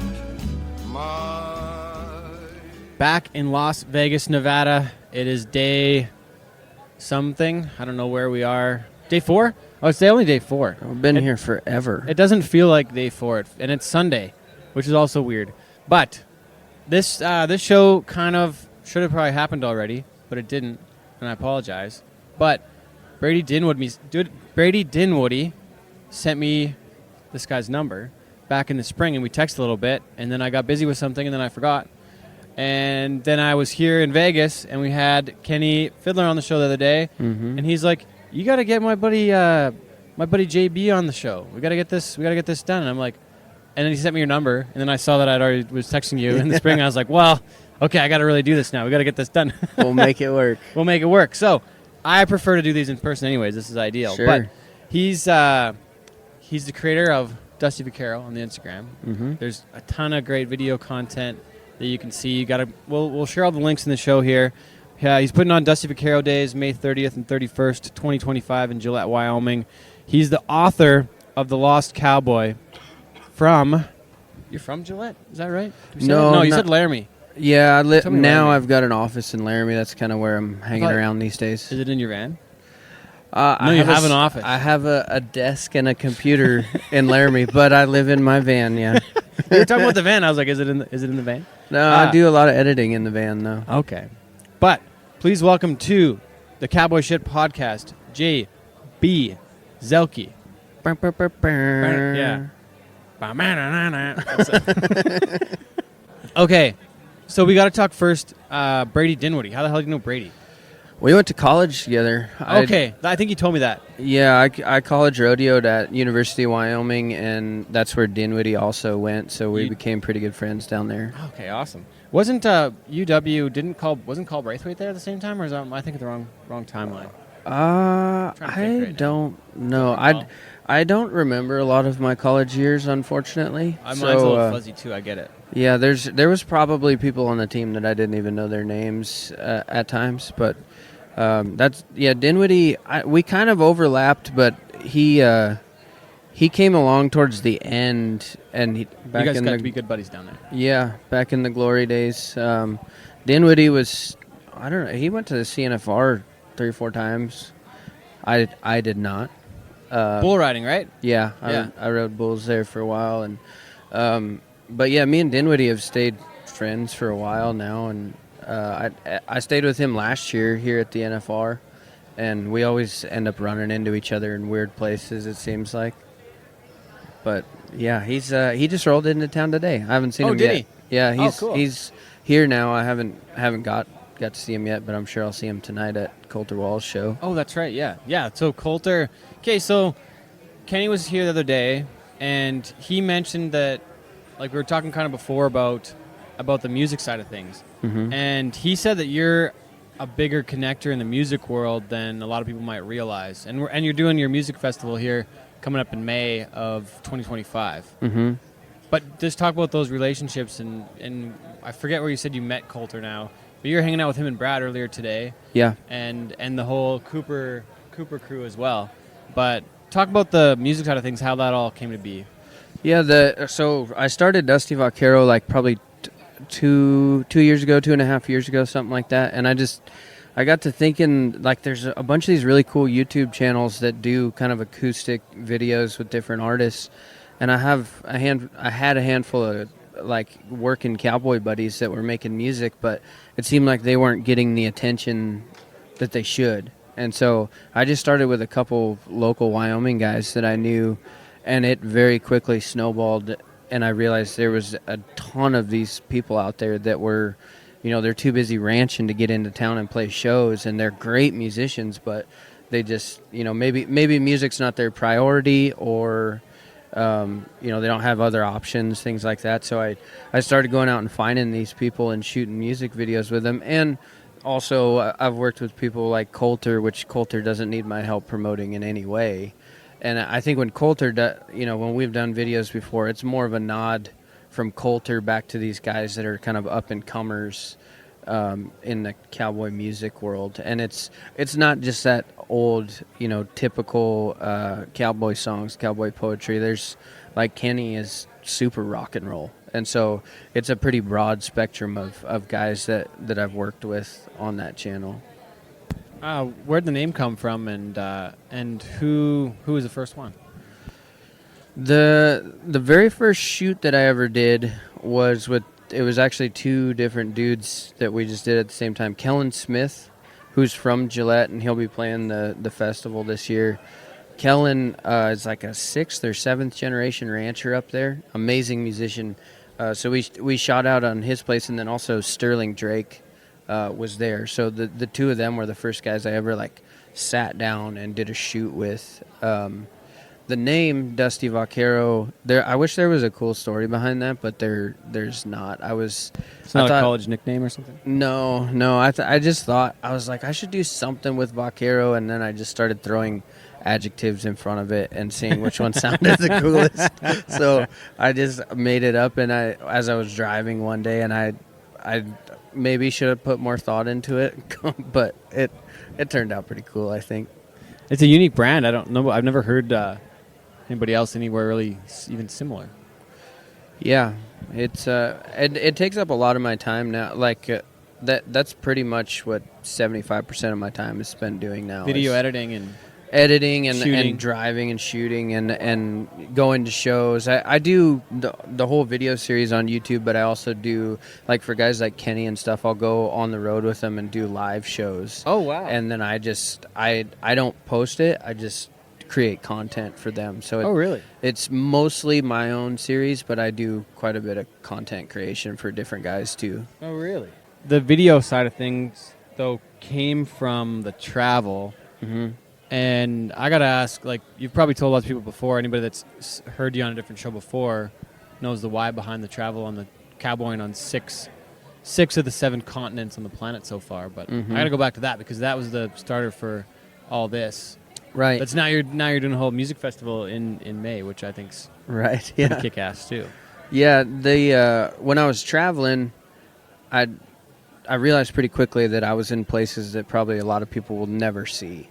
my... Back in Las Vegas, Nevada. It is day something. I don't know where we are. Day 4? Oh, it's only day 4. I've been here forever. It doesn't feel like day 4, and it's Sunday, which is also weird. But this show kind of should have probably happened already, but it didn't, and I apologize. But Brady Dinwoody sent me this guy's number back in the spring, and we texted a little bit, and then I got busy with something, and then I forgot. And then I was here in Vegas, and we had Kenny Fiddler on the show the other day, and he's like, "You got to get my buddy JB on the show. We got to get this done." And I'm like, and then he sent me your number, and then I saw that I'd already was texting you in the spring. I was like, well, okay, I got to really do this now. We got to get this done. We'll make it work. We'll make it work. So I prefer to do these in person anyways. This is ideal. Sure. But he's the creator of Dusty Vaquero on the Instagram. There's a ton of great video content that you can see. We'll share all the links in the show here. Yeah, he's putting on Dusty Vaquero Days, May 30th and 31st, 2025 in Gillette, Wyoming. He's the author of The Lost Cowboy You're from Gillette? Is that right? No, you said Laramie. Yeah, now Laramie. I've got an office in Laramie. That's kind of where I'm hanging around these days. Is it in your van? I have an office. I have a desk and a computer in Laramie, but I live in my van, yeah. You were talking about the van. I was like, is it in the van? No, I do a lot of editing in the van, though. Okay. But please welcome to the Cowboy Shit podcast, J.B. Zeilke. Yeah. Okay. So we got to talk first, Brady Dinwoody. How the hell do you know Brady? We went to college together. Okay. I think you told me that. Yeah, I college rodeoed at University of Wyoming, and that's where Dinwiddie also went, so we became pretty good friends down there. Okay, awesome. Wasn't UW wasn't Call Braithwaite there at the same time, or is that, I think the wrong timeline? I don't know. I don't remember a lot of my college years, unfortunately. Mine's a little fuzzy too. I get it. Yeah, there was probably people on the team that I didn't even know their names at times, but Dinwiddie. We kind of overlapped, but he came along towards the end, and you guys got to be good buddies down there. Yeah, back in the glory days. Dinwiddie was, I don't know, he went to the CNFR 3 or 4 times. I did not. Bull riding, right? Yeah, I rode bulls there for a while, and but yeah, me and Dinwiddie have stayed friends for a while now, and I stayed with him last year here at the NFR, and we always end up running into each other in weird places, it seems like. But yeah, he just rolled into town today. I haven't seen him yet. Did he? Yeah, cool. He's here now. I haven't got to see him yet, but I'm sure I'll see him tonight at Coulter Wall's show. Oh, that's right. Yeah. So Coulter. Okay, so Kenny was here the other day, and he mentioned that, like we were talking kind of before about the music side of things, and he said that you're a bigger connector in the music world than a lot of people might realize, and you're doing your music festival here coming up in May of 2025. But just talk about those relationships, and I forget where you said you met Coulter now, but you're hanging out with him and Brad earlier today. Yeah. And the whole Cooper crew as well. But talk about the music side of things, how that all came to be. Yeah, so I started Dusty Vaquero like probably 2 years ago, 2.5 years ago, something like that. And I got to thinking, like, there's a bunch of these really cool YouTube channels that do kind of acoustic videos with different artists. And I had a handful of like working cowboy buddies that were making music, but it seemed like they weren't getting the attention that they should. And so I just started with a couple local Wyoming guys that I knew, and it very quickly snowballed. And I realized there was a ton of these people out there that were, they're too busy ranching to get into town and play shows, and they're great musicians, but they just, maybe music's not their priority, or they don't have other options, things like that. So I started going out and finding these people and shooting music videos with them. And also, I've worked with people like Coulter, which Coulter doesn't need my help promoting in any way. And I think when when we've done videos before, it's more of a nod from Coulter back to these guys that are kind of up and comers in the cowboy music world. And it's not just that old, typical cowboy songs, cowboy poetry. There's, like, Kenny is super rock and roll. And so it's a pretty broad spectrum of guys that I've worked with on that channel. Where'd the name come from, and who was the first one? The very first shoot that I ever did was it was actually two different dudes that we just did at the same time. Kellen Smith, who's from Gillette, and he'll be playing the festival this year. Kellen is like a 6th or 7th generation rancher up there. Amazing musician. So we shot out on his place, and then also Sterling Drake was there. So the two of them were the first guys I ever sat down and did a shoot with. The name Dusty Vaquero, I wish there was a cool story behind that, but there's not. It's not a college nickname or something? No. I just thought, I was like, I should do something with Vaquero, and then I just started throwing adjectives in front of it and seeing which one sounded the coolest. So I just made it up, and as I was driving one day, and I maybe should have put more thought into it, but it turned out pretty cool, I think. It's a unique brand. I don't know. I've never heard anybody else anywhere really even similar. Yeah, it's it takes up a lot of my time now. That's pretty much what 75% of my time is spent doing now. Video editing and driving and shooting and going to shows. I do the whole video series on YouTube, but I also do, like, for guys like Kenny and stuff, I'll go on the road with them and do live shows. Oh, wow. And then I don't post it. I just create content for them. So really? It's mostly my own series, but I do quite a bit of content creation for different guys too. Oh, really? The video side of things, though, came from the travel. Mm-hmm. And I got to ask, you've probably told lots of people before, anybody that's heard you on a different show before knows the why behind the travel on the cowboying on six of the 7 continents on the planet so far. But I got to go back to that, because that was the starter for all this. Right. But now you're doing a whole music festival in May, which I think's right. Yeah. pretty kick-ass too. Yeah. When I was traveling, I realized pretty quickly that I was in places that probably a lot of people will never see.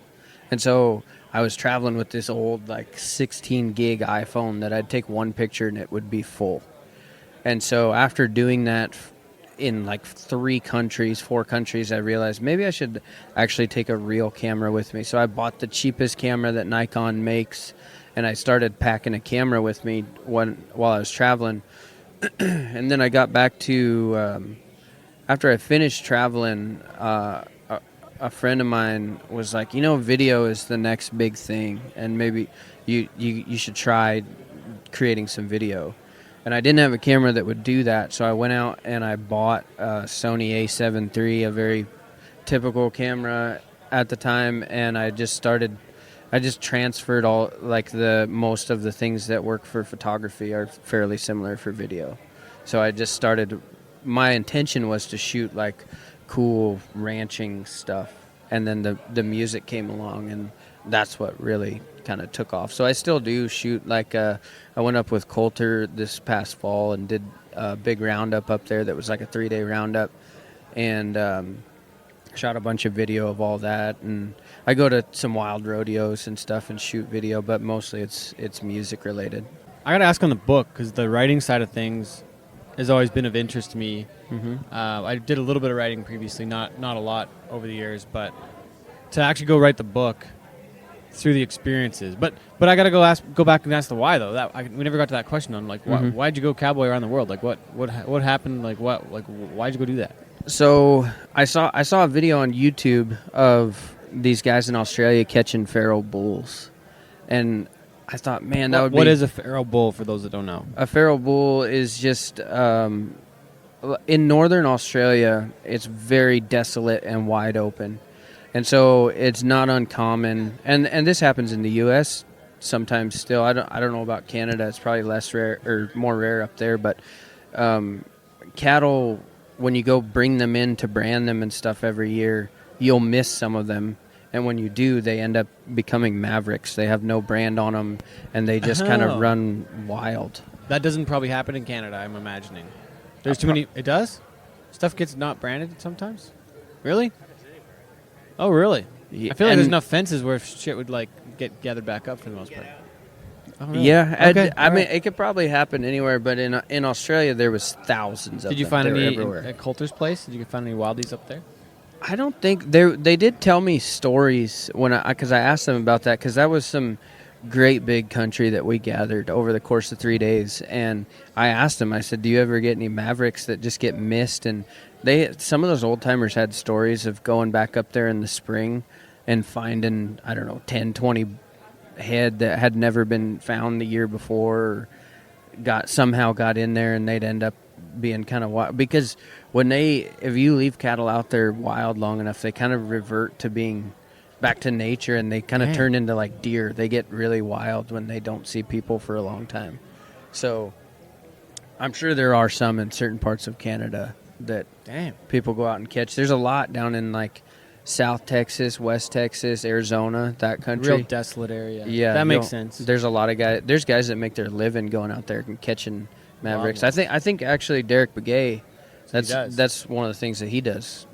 And so I was traveling with this old 16 gig iPhone that I'd take one picture and it would be full. And so after doing that in 4 countries, I realized maybe I should actually take a real camera with me. So I bought the cheapest camera that Nikon makes, and I started packing a camera with me while I was traveling. And then I got back to, after I finished traveling, a friend of mine was like, video is the next big thing, and maybe you should try creating some video. And I didn't have a camera that would do that, so I went out and I bought a Sony A7 III, a very typical camera at the time, and I just transferred all, most of the things that work for photography are fairly similar for video. So I just started, my intention was to shoot cool ranching stuff, and then the music came along, and that's what really kind of took off. So I still do shoot. I went up with Coulter this past fall and did a big roundup up there that was a 3-day roundup, and shot a bunch of video of all that. And I go to some wild rodeos and stuff and shoot video, but mostly it's music related. I got to ask on the book because the writing side of things has always been of interest to me. I did a little bit of writing previously, not a lot over the years, but to actually go write the book through the experiences. But I got to go back and ask the why though. We never got to that question on like why'd you go cowboy around the world? Like what happened? Like why'd you go do that? So I saw a video on YouTube of these guys in Australia catching feral bulls, and I thought, man, that would be. What is a feral bull for those that don't know? A feral bull is just in northern Australia. It's very desolate and wide open, and so it's not uncommon. And this happens in the U.S. sometimes still. I don't know about Canada. It's probably less rare or more rare up there. But cattle, when you go bring them in to brand them and stuff every year, you'll miss some of them. And when you do, they end up becoming mavericks. They have no brand on them, and they just kind of run wild. That doesn't probably happen in Canada, I'm imagining. There's too many. It does? Stuff gets not branded sometimes? Really? Oh, really? Yeah, I feel like there's enough fences where shit would like get gathered back up for the most part. Oh, really? Yeah, Okay, I mean, alright. it could probably happen anywhere, but in Australia, there was thousands of them. Did you find They were any everywhere. at Coulter's place? Did you find any wildies up there? I don't think they did tell me stories because I asked them about that, because that was some great big country that we gathered over the course of 3 days, and I asked them. I said, "Do you ever get any mavericks that just get missed?" And some of those old timers had stories of going back up there in the spring and finding 10, 20 head that had never been found the year before, or somehow got in there, and they'd end up being kind of wild, because if you leave cattle out there wild long enough, they kind of revert to being back to nature, and they kind of turn into like deer. They get really wild when they don't see people for a long time. So I'm sure there are some in certain parts of Canada that people go out and catch. There's a lot down in like South Texas, West Texas, Arizona, that country. Real desolate area. Yeah, That makes sense. There's a lot of guys. There's guys that make their living going out there and catching mavericks. Wow. I think actually Derek Begay, does. that's one of the things that he does.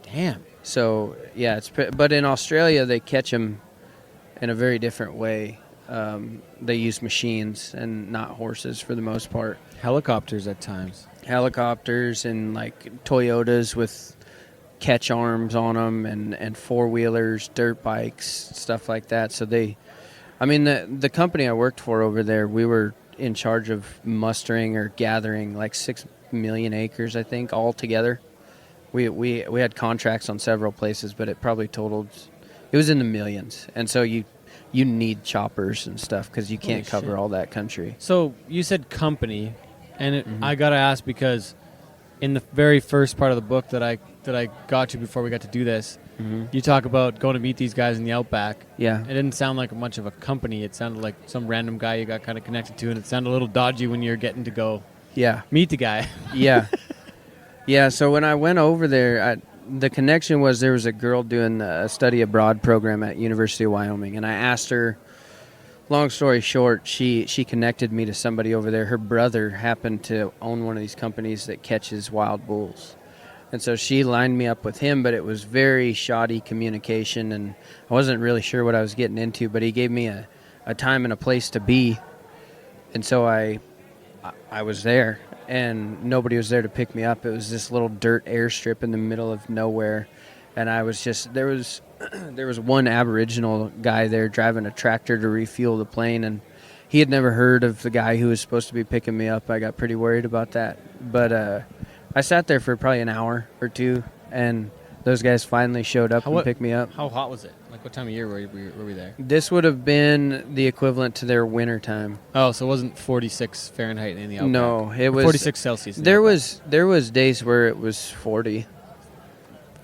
Damn. So yeah, but in Australia they catch them in a very different way. They use machines and not horses for the most part. Helicopters at times. Helicopters and like Toyotas with catch arms on them, and four-wheelers, dirt bikes, stuff like that. So the company I worked for over there, we were in charge of mustering or gathering like 6 million acres, I think, all together. We had contracts on several places, but it probably totaled, it was in the millions. And so you need choppers and stuff because you can't cover all that country. So you said company, and I gotta ask because in the very first part of the book that I got to before we got to do this, you talk about going to meet these guys in the outback. Yeah. It didn't sound like much of a company. It sounded like some random guy you got kind of connected to, and it sounded a little dodgy when you're getting to go meet the guy. Yeah. Yeah, so when I went over there, the connection was there was a girl doing a study abroad program at University of Wyoming, and I asked her, long story short, she connected me to somebody over there. Her brother happened to own one of these companies that catches wild bulls. And so she lined me up with him, but it was very shoddy communication, and I wasn't really sure what I was getting into, but he gave me a time and a place to be. And so I was there, and nobody was there to pick me up. It was this little dirt airstrip in the middle of nowhere, and I was just, there was one Aboriginal guy there driving a tractor to refuel the plane, and he had never heard of the guy who was supposed to be picking me up. I got pretty worried about that, but I sat there for probably an hour or two, and those guys finally showed up and picked me up. How hot was it? Like what time of year were we there? This would have been the equivalent to their winter time. Oh, so it wasn't 46 Fahrenheit in the outback? No, it was 46 Celsius. There was days where it was 40.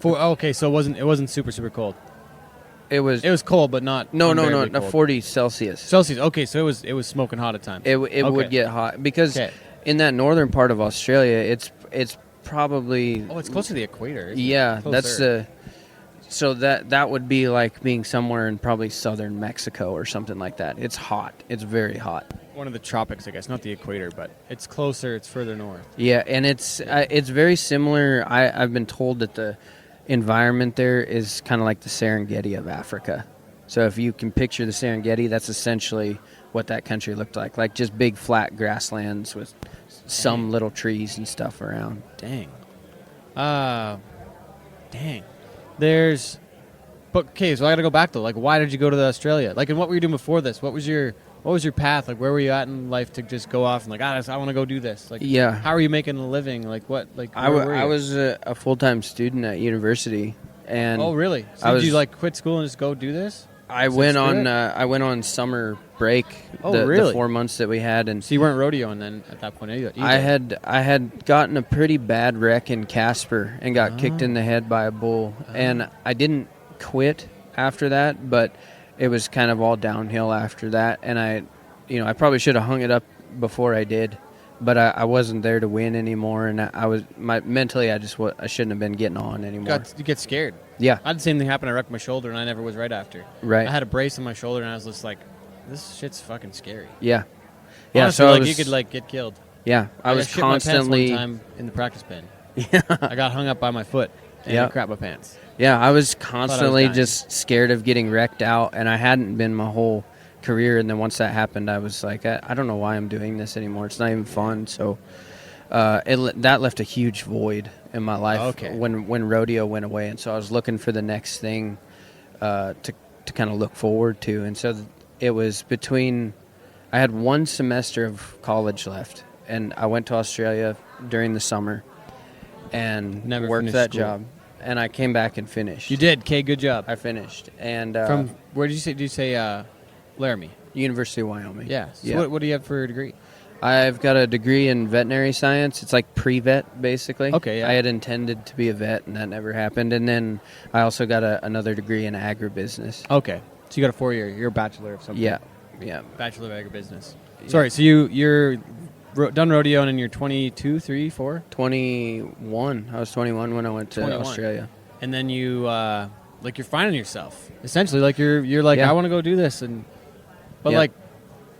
Okay, so it wasn't super cold. It was cold, but not no, cold. 40 Celsius. Celsius. Okay, so it was smoking hot at times. It would get hot because in that northern part of Australia, it's probably it's close to the equator. Isn't yeah, it? that's so that would be like being somewhere in probably southern Mexico or something like that. It's hot. It's very hot. One of the tropics, I guess, not the equator, but it's closer. It's further north. Yeah, and it's very similar. I've been told that the environment there is kind of like the Serengeti of Africa. So if you can picture the Serengeti, that's essentially what that country looked like just big flat grasslands with some little trees and stuff around. Dang. Dang. There's, but okay, so I got to go back though. Like, why did you go to Australia? Like, and what were you doing before this? What was your path? Like, where were you at in life to just go off and like, I want to go do this? Like, Yeah. how are you making a living? Like, what? Like, I where were you? was a full-time student at university, and Oh, really? So did you like quit school and just go do this? I went on summer break. Oh, the really? 4 months that we had, and So you weren't rodeoing then at that point either? I had gotten a pretty bad wreck in Casper and got kicked in the head by a bull, and I didn't quit after that, but it was kind of all downhill after that. And I probably should have hung it up before I did, but I wasn't there to win anymore, and mentally I shouldn't have been getting on anymore. You get scared. Yeah, I had the same thing happen. I wrecked my shoulder and I never was right after. right. I had a brace on my shoulder and I was just like, this shit's fucking scary. Yeah, Honestly, So like you could like get killed. yeah, I was shit my pants constantly. one time in the practice pen. Yeah, I got hung up by my foot and Yeah. I crapped my pants. yeah, I was constantly dying. just scared of getting wrecked out, and I hadn't been my whole career. And then once that happened, I was like, I don't know why I'm doing this anymore. It's not even fun. So that left a huge void in my life. Okay. When rodeo went away, and so I was looking for the next thing to kind of look forward to. And so it was between. I had 1 semester of college left, and I went to Australia during the summer and Never worked finished that school. job. And I came back and finished. You did. Okay, good job. I finished. And From where did you say? Did you say Laramie? University of Wyoming. Yeah. So Yeah. What do you have for a degree? I've got a degree in veterinary science. It's like pre-vet, basically. Okay, yeah. I had intended to be a vet, and that never happened. And then I also got another degree in agribusiness. Okay. So you got a 4-year. You're a bachelor of something. Yeah, yeah. Bachelor of agribusiness. Sorry. So you're done rodeo and you're 22, 3, 4? 21. I was 21 when I went to 21. Australia. And then you like you're finding yourself essentially. Like you're like Yeah. I want to go do this, but Yeah. like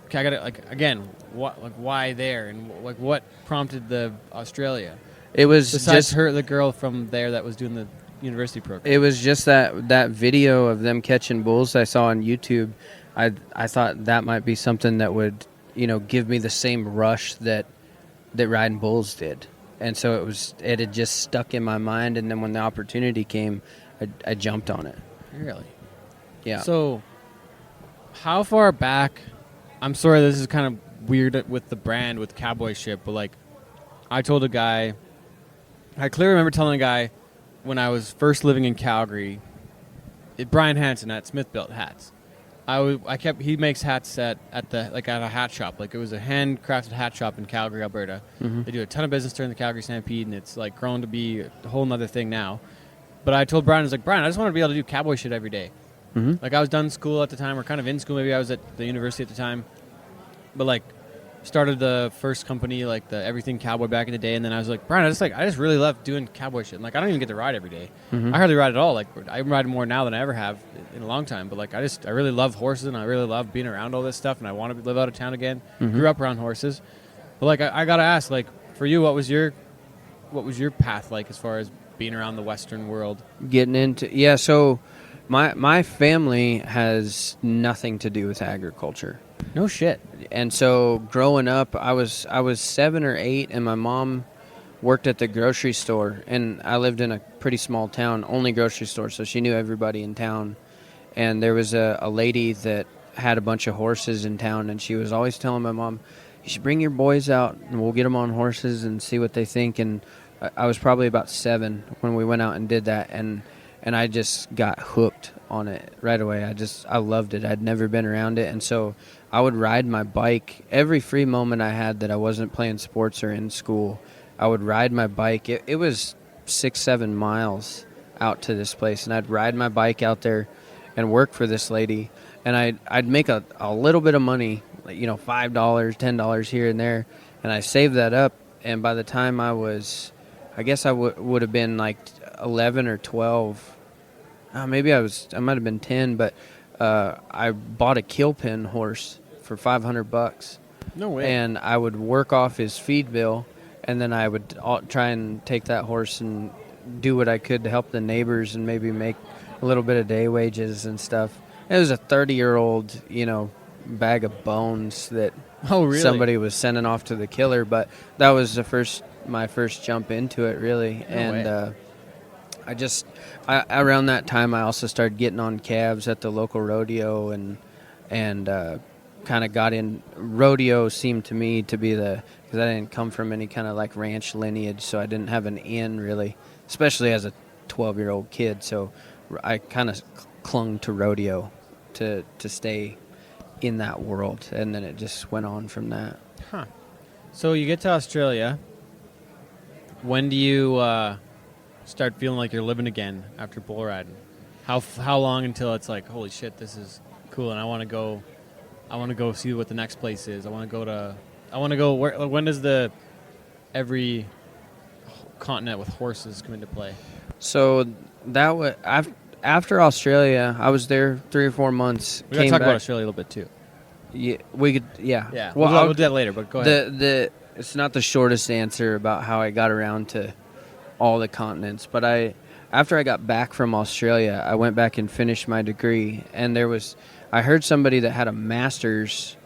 okay, I gotta like again. What like why there and like what prompted the Australia It was besides just the girl from there that was doing the university program? It was just that video of them catching bulls I saw on YouTube. I thought that might be something that would give me the same rush that riding bulls did, and so it had just stuck in my mind. And then when the opportunity came, I jumped on it. Really? Yeah. So how far back? I'm sorry, this is kind of weird with the brand with Cowboy Sh, but like I told a guy, I clearly remember telling a guy when I was first living in Calgary, Brian Hansen at Smith Built Hats. He makes hats at a hat shop. Like it was a handcrafted hat shop in Calgary, Alberta. Mm-hmm. They do a ton of business during the Calgary Stampede, and it's like grown to be a whole nother thing now. But I told Brian, I was like, Brian, I just want to be able to do cowboy shit every day. Mm-hmm. Like I was done school at the time, or kind of in school. Maybe I was at the university at the time, but like started the first company, like the Everything Cowboy back in the day. And then I was like, Brian, I just really love doing cowboy shit. And like I don't even get to ride every day. Mm-hmm. I hardly ride at all. Like I ride more now than I ever have in a long time. But like I really love horses, and I really love being around all this stuff. And I want to live out of town again. Mm-hmm. Grew up around horses, but like I gotta ask, like for you, what was your path like as far as being around the Western world? Getting into so my family has nothing to do with agriculture. No shit. And so growing up, I was 7 or 8, and my mom worked at the grocery store, and I lived in a pretty small town, only grocery store, so she knew everybody in town. And there was a lady that had a bunch of horses in town, and she was always telling my mom, you should bring your boys out, and we'll get them on horses and see what they think. And I was probably about 7 when we went out and did that, and I just got hooked on it right away. I loved it. I'd never been around it, and so I would ride my bike every free moment I had that I wasn't playing sports or in school. I would ride my bike. It was 6-7 miles out to this place, and I'd ride my bike out there and work for this lady, and I'd make a little bit of money, like, $5, $10 here and there, and I saved that up. And by the time I would have been like 11 or 12. Maybe I might have been 10, but I bought a kill pen horse for $500. No way. And I would work off his feed bill, and then I would try and take that horse and do what I could to help the neighbors and maybe make a little bit of day wages and stuff. It was a 30-year-old, bag of bones that Oh, really? somebody was sending off to the killer. But that was my first jump into it, really. No and way. around that time, I also started getting on calves at the local rodeo, and kind of got in. Rodeo seemed to me to be because I didn't come from any kind of like ranch lineage, so I didn't have an in really, especially as a 12-year-old kid. So I kind of clung to rodeo to stay in that world, and then it just went on from that. Huh. So you get to Australia. When do you start feeling like you're living again after bull riding? How long until it's like, holy shit, this is cool, and I want to go see what the next place is. I want to go where, when does every continent with horses come into play? So that was after Australia. I was there 3 or 4 months. We got to came talk back. about Australia a little bit too. Yeah, we could. Yeah. Yeah. Well, We'll do that later, but go ahead. It's not the shortest answer about how I got around to all the continents, but after I got back from Australia, I went back and finished my degree, and I heard somebody that had a master's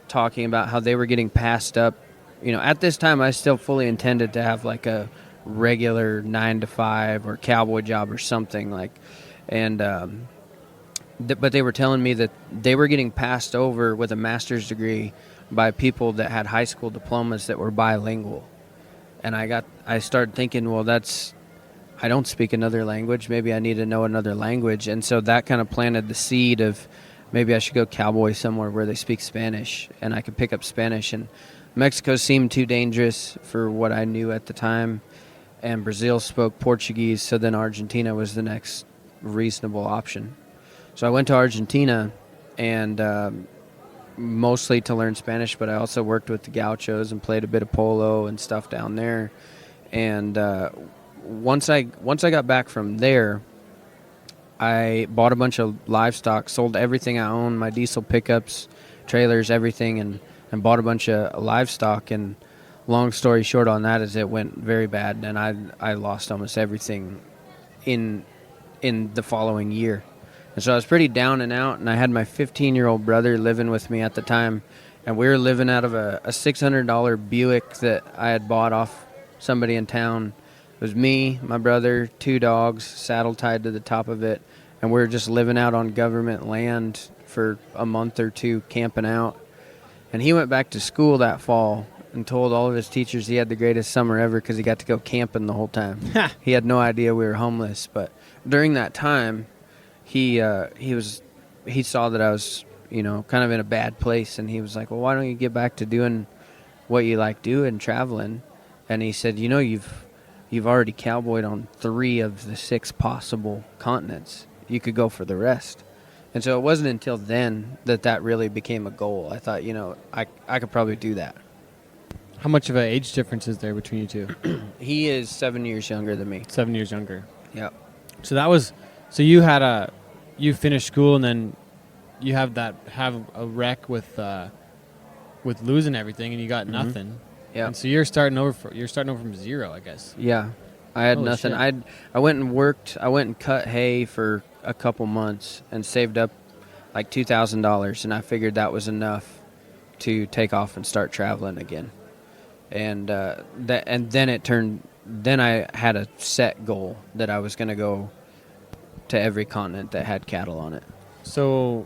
talking about how they were getting passed up. At this time, I still fully intended to have like a regular 9 to 5 or cowboy job or something like, and but they were telling me that they were getting passed over with a master's degree by people that had high school diplomas that were bilingual. And I started thinking, well, I don't speak another language. Maybe I need to know another language. And so that kind of planted the seed of maybe I should go cowboy somewhere where they speak Spanish and I could pick up Spanish. And Mexico seemed too dangerous for what I knew at the time. And Brazil spoke Portuguese, so then Argentina was the next reasonable option. So I went to Argentina, and mostly to learn Spanish, but I also worked with the gauchos and played a bit of polo and stuff down there. And once I got back from there, I bought a bunch of livestock, sold everything I owned, my diesel pickups, trailers, everything, and bought a bunch of livestock. And long story short on that is it went very bad, and I lost almost everything in the following year. And so I was pretty down and out, and I had my 15-year-old brother living with me at the time, and we were living out of a $600 Buick that I had bought off somebody in town. It was me, my brother, 2 dogs, saddle tied to the top of it, and we were just living out on government land for a month or 2, camping out. And he went back to school that fall and told all of his teachers he had the greatest summer ever because he got to go camping the whole time. He had no idea we were homeless, but during that time, he saw that I was, kind of in a bad place, and he was like, well, why don't you get back to doing what you like doing, traveling? And he said, you've already cowboyed on 3 of the 6 possible continents. You could go for the rest. And so it wasn't until then that really became a goal. I thought, I could probably do that. How much of an age difference is there between you two? He is 7 years younger than me. 7 years younger. Yep. So you finished school, and then you have a wreck with losing everything, and you got nothing. Yeah. And so you're starting over from zero, I guess. Yeah. I had Holy nothing. shit. I went and worked. I went and cut hay for a couple months and saved up like $2,000, and I figured that was enough to take off and start traveling again. And then I had a set goal that I was going to go to every continent that had cattle on it. So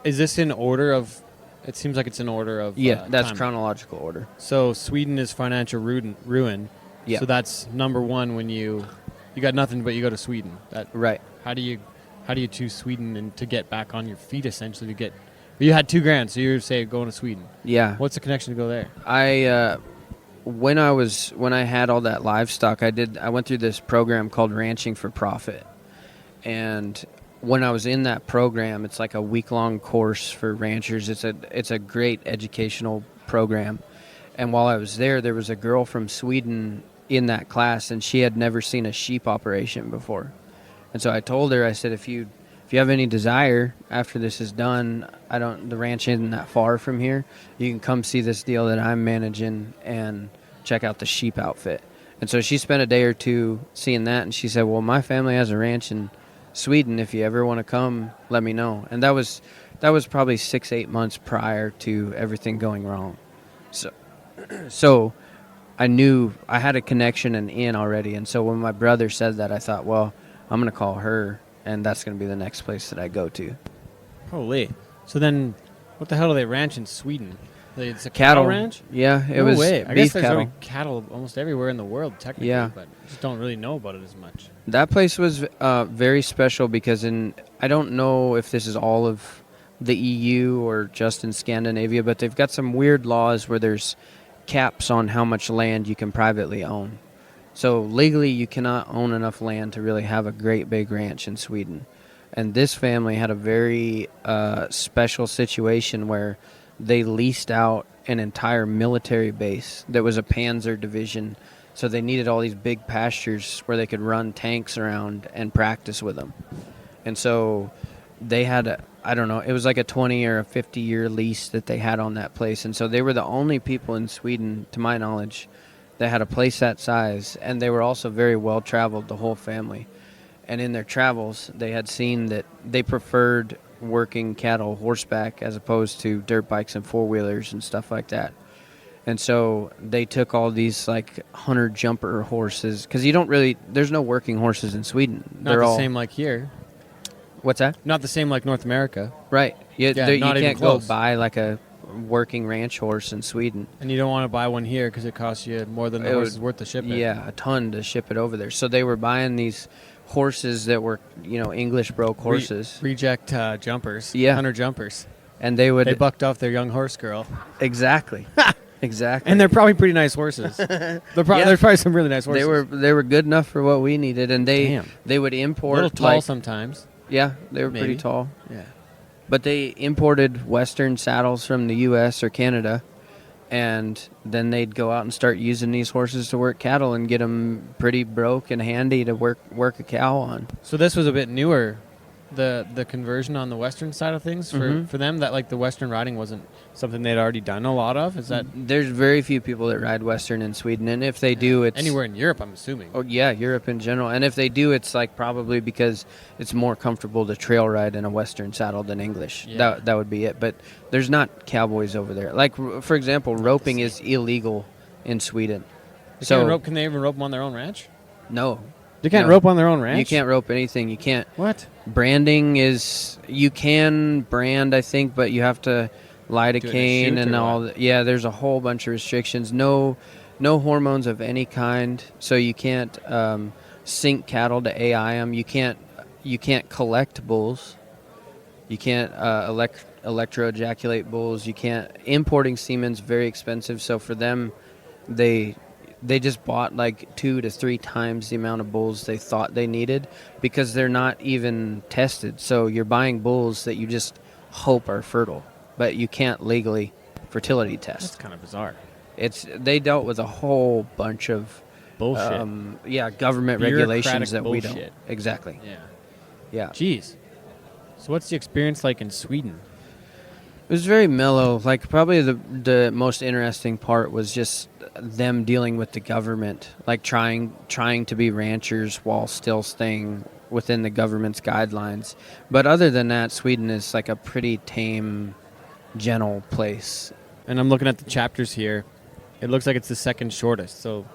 is this in order of? It seems like it's in order of. Yeah, that's time. chronological order. So Sweden is financial ruin. Yeah. So that's number one when you got nothing, but you go to Sweden. Right. How do you choose Sweden and to get back on your feet essentially you had $2,000, so you say going to Sweden. Yeah. What's the connection to go there? When I had all that livestock, I went through this program called Ranching for Profit. And when I was in that program, it's like a week-long course for ranchers. It's a great educational program. And while I was there was a girl from Sweden in that class, and she had never seen a sheep operation before. And so I told her, I said, if you have any desire after this is done, the ranch isn't that far from here. You can come see this deal that I'm managing and check out the sheep outfit. And so she spent a day or 2 seeing that, and she said, well, my family has a ranch in Sweden. If you ever want to come, let me know. And that was that was probably 6-8 months prior to everything going wrong. So I knew I had a connection and in already. And so when my brother said that, I thought, well, I'm going to call her, and that's going to be the next place that I go to. Holy. So then, what the hell do they ranch in Sweden? It's a cattle ranch? Yeah, it No was way. I beef guess there's cattle. already cattle almost everywhere in the world, technically, Yeah. but just don't really know about it as much. That place was very special because I don't know if this is all of the EU or just in Scandinavia, but they've got some weird laws where there's caps on how much land you can privately own. So legally, you cannot own enough land to really have a great big ranch in Sweden. And this family had a very special situation where they leased out an entire military base that was a panzer division. So they needed all these big pastures where they could run tanks around and practice with them. And so they had, I don't know, it was like a 20 or a 50-year lease that they had on that place. And so they were the only people in Sweden, to my knowledge, that had a place that size. And they were also very well-traveled, the whole family. And in their travels, they had seen that they preferred working cattle horseback as opposed to dirt bikes and four-wheelers and stuff like that. And so they took all these like hunter jumper horses, because there's no working horses in Sweden. Not the same like here. What's that? Not the same like North America. Right. You Not even can't go close. buy like a working ranch horse in Sweden. And you don't want to buy one here because it costs you more than the horse is worth to ship it. Yeah, a ton to ship it over there. So they were buying these horses that were, English broke horses. Reject jumpers. Yeah. Hunter jumpers. And they They bucked off their young horse girl. Exactly. Exactly. And they're probably pretty nice horses. There's probably some really nice horses. They were good enough for what we needed, and they would a import little tall sometimes. Yeah, they were Maybe. pretty tall. Yeah. But they imported Western saddles from the U.S. or Canada, and then they'd go out and start using these horses to work cattle and get them pretty broke and handy to work a cow on. So this was a bit newer, the conversion on the Western side of things for them. That like the Western riding wasn't something they'd already done a lot of. Is that There's very few people that ride Western in Sweden, and if they do, it's anywhere in Europe? I'm assuming. Oh yeah, Europe in general. And if they do, it's like probably because it's more comfortable to trail ride in a Western saddle than English. Yeah. That would be it. But there's not cowboys over there. Like for example, roping is illegal in Sweden. Can they even rope them on their own ranch? No. They can't No. rope on their own ranch? You can't rope anything. You can't. What? Branding you can brand, I think, but you have to lidocaine shoot and or all. Yeah, there's a whole bunch of restrictions. No hormones of any kind. So you can't sink cattle to AI them. You can't collect bulls. You can't electro-ejaculate bulls. You can't. Importing semen's very expensive. So for them, they just bought like 2 to 3 times the amount of bulls they thought they needed because they're not even tested. So you're buying bulls that you just hope are fertile, but you can't legally fertility test. That's kind of bizarre. They dealt with a whole bunch of Bullshit. government regulations that we bullshit. don't. Exactly. Yeah. Jeez. So what's the experience like in Sweden? It was very mellow. Like probably the most interesting part was just them dealing with the government, like trying to be ranchers while still staying within the government's guidelines. But other than that, Sweden is like a pretty tame, gentle place. And I'm looking at the chapters here. It looks like it's the second shortest, so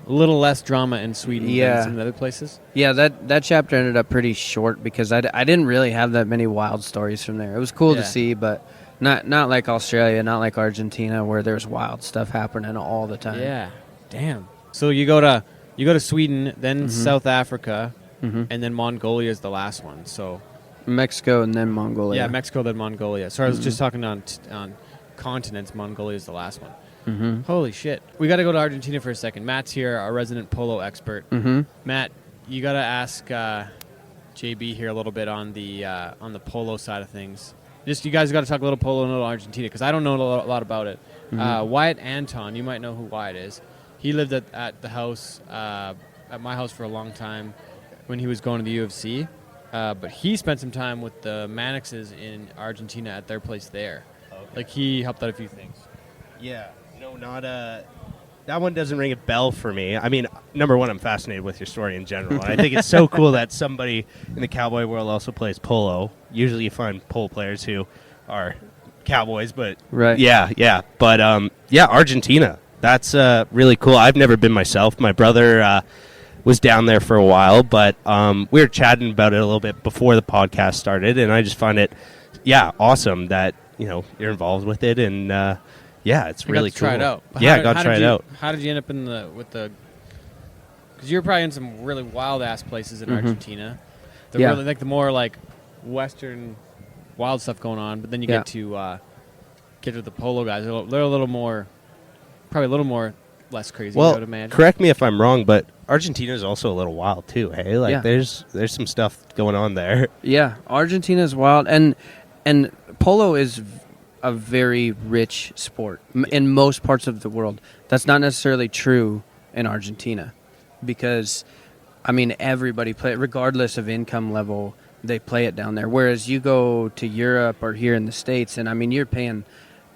a little less drama in Sweden than some other places. Yeah, that chapter ended up pretty short because I didn't really have that many wild stories from there. It was cool to see, but not like Australia, not like Argentina, where there's wild stuff happening all the time. Yeah, damn. So you go to Sweden, then South Africa, and then Mongolia is the last one. So Mexico and then Mongolia. Yeah, Mexico then Mongolia. So I was just talking on continents. Mongolia is the last one. Holy shit. We got to go to Argentina for a second. Matt's here, our resident polo expert. Matt, you got to ask JB here a little bit on the polo side of things. Just you guys got to talk a little polo and a little Argentina because I don't know a lot about it. Wyatt Anton, you might know who Wyatt is. He lived at the house, at my house for a long time when he was going to the UFC. But he spent some time with the Mannixes in Argentina at their place there. Okay. Like he helped out a few things. Yeah, that one doesn't ring a bell for me. I mean, number one, I'm fascinated with your story in general. And I think it's so cool that somebody in the cowboy world also plays polo. Usually you find polo players who are cowboys, but Right. yeah. But Argentina. That's really cool. I've never been myself. My brother was down there for a while, but we were chatting about it a little bit before the podcast started, and I just find it, awesome that you're involved with it, and it's really cool. Try it out. Yeah, got to try it out. How did you end up with the? Because you're probably in some really wild ass places in Argentina. They're Yeah. really like the more like Western wild stuff going on, but then you get to the polo guys. They're a little more, probably a little more less crazy. I would imagine. Correct me if I'm wrong, but Argentina is also a little wild too. Hey, like Yeah. there's some stuff going on there. Yeah, Argentina's wild, and polo is a very rich sport in most parts of the world. That's not necessarily true in Argentina, because I mean everybody play it, regardless of income level. They play it down there. Whereas you go to Europe or here in the States, and I mean you're paying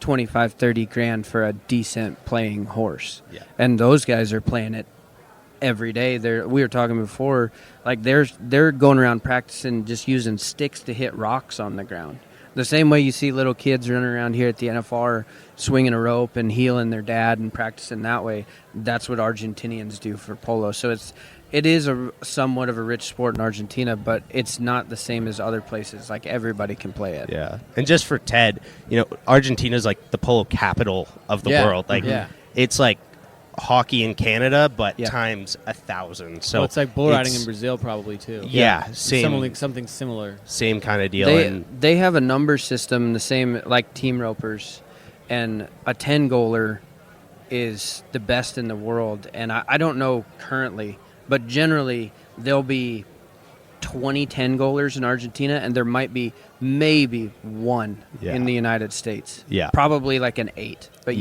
25, 30 grand for a decent playing horse, and those guys are playing it every day. We were talking before, like they're going around practicing just using sticks to hit rocks on the ground. The same way you see little kids running around here at the NFR swinging a rope and healing their dad and practicing that way. That's what Argentinians do for polo. So it is a somewhat of a rich sport in Argentina, but it's not the same as other places. Like everybody can play it. Yeah, and just for Ted, Argentina's like the polo capital of the world. Like it's like hockey in Canada, but times 1,000. So it's like bull riding in Brazil, probably too. Yeah, same. Something similar. Same kind of deal. They have a number system, the same like team ropers, and a 10-goaler is the best in the world. And I don't know currently, but generally there'll be 20 10-goalers in Argentina, and there might be maybe one in the United States. Yeah, probably like an 8. But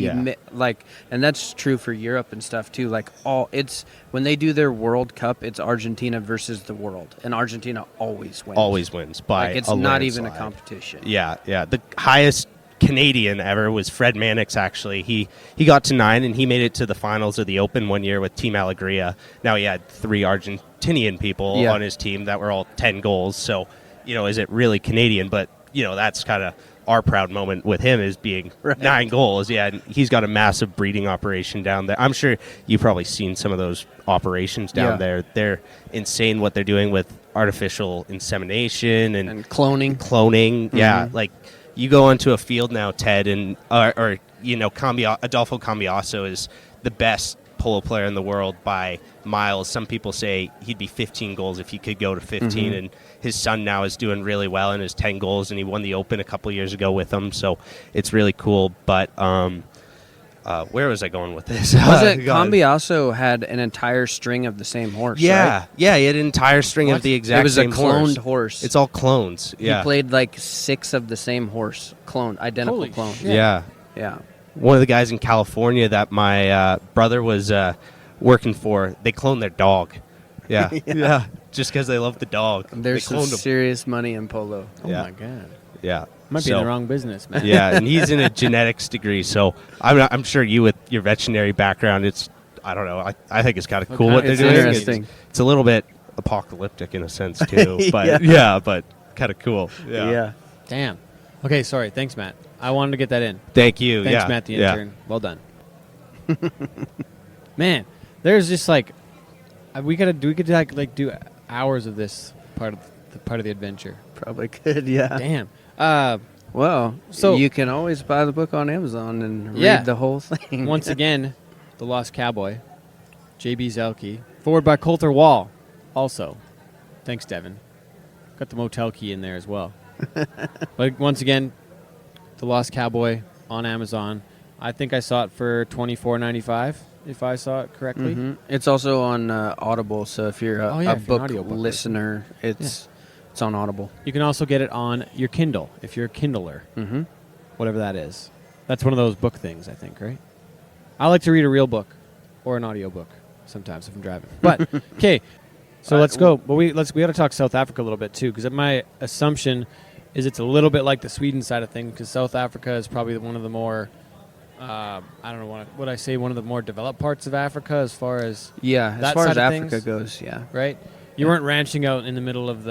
and that's true for Europe and stuff too. Like it's when they do their World Cup, it's Argentina versus the world, and Argentina always wins. Always wins by it's a not landslide. even a competition. Yeah. The highest Canadian ever was Fred Mannix. Actually, he got to 9, and he made it to the finals of the Open one year with Team Alegria. Now he had 3 Argentinian people on his team that were all 10 goals. So is it really Canadian? But that's kind of our proud moment with him is being 9 goals. Yeah, and he's got a massive breeding operation down there. I'm sure you've probably seen some of those operations down there. They're insane what they're doing with artificial insemination and cloning. Mm-hmm. Yeah, like you go onto a field now, Ted, and Adolfo Cambiasso is the best polo player in the world by miles. Some people say he'd be 15 goals if he could go to 15, and his son now is doing really well and is 10 goals, and he won the Open a couple years ago with him, so it's really cool. But where was I going with this? Was it Cambiasso had an entire string of the same horse? Right? He had an entire string of the exact same horse. It was a cloned horse. It's all clones. Yeah, he played like 6 of the same horse, identical clone. Yeah. One of the guys in California that my brother was working for, they cloned their dog. Yeah. Just because they love the dog. There's some serious money in polo. Oh my god. Yeah. Might be in the wrong business, man. Yeah, and he's in a genetics degree, so I'm sure you with your veterinary background, I don't know. I think it's kind of cool what they're doing. Interesting. It's a little bit apocalyptic in a sense too, but but kind of cool. Yeah. Damn. Okay, sorry. Thanks, Matt. I wanted to get that in. Thank you. Thanks, Matt, the intern. Well done. Man, there's just like we could do hours of this part of the adventure. Probably could, yeah. Damn. Well, so you can always buy the book on Amazon and read the whole thing. Once again, The Lost Cowboy, J.B. Zeilke, forward by Coulter Wall. Also, thanks, Devin. Got the motel key in there as well. But once again, The Lost Cowboy on Amazon. I think I saw it for $24.95, if I saw it correctly. Mm-hmm. It's also on Audible, so if you're a book listener, it's on Audible. You can also get it on your Kindle, if you're a Kindler. Mm-hmm. Whatever that is. That's one of those book things, I think, right? I like to read a real book or an audio book sometimes if I'm driving. But, okay, so let's go. But we got to talk South Africa a little bit, too, because my assumption is it's a little bit like the Sweden side of things, because South Africa is probably one of the more I don't know what would I say, one of the more developed parts of Africa as far as Yeah, as that far as side of Africa things? goes, yeah. Right? You weren't ranching out in the middle of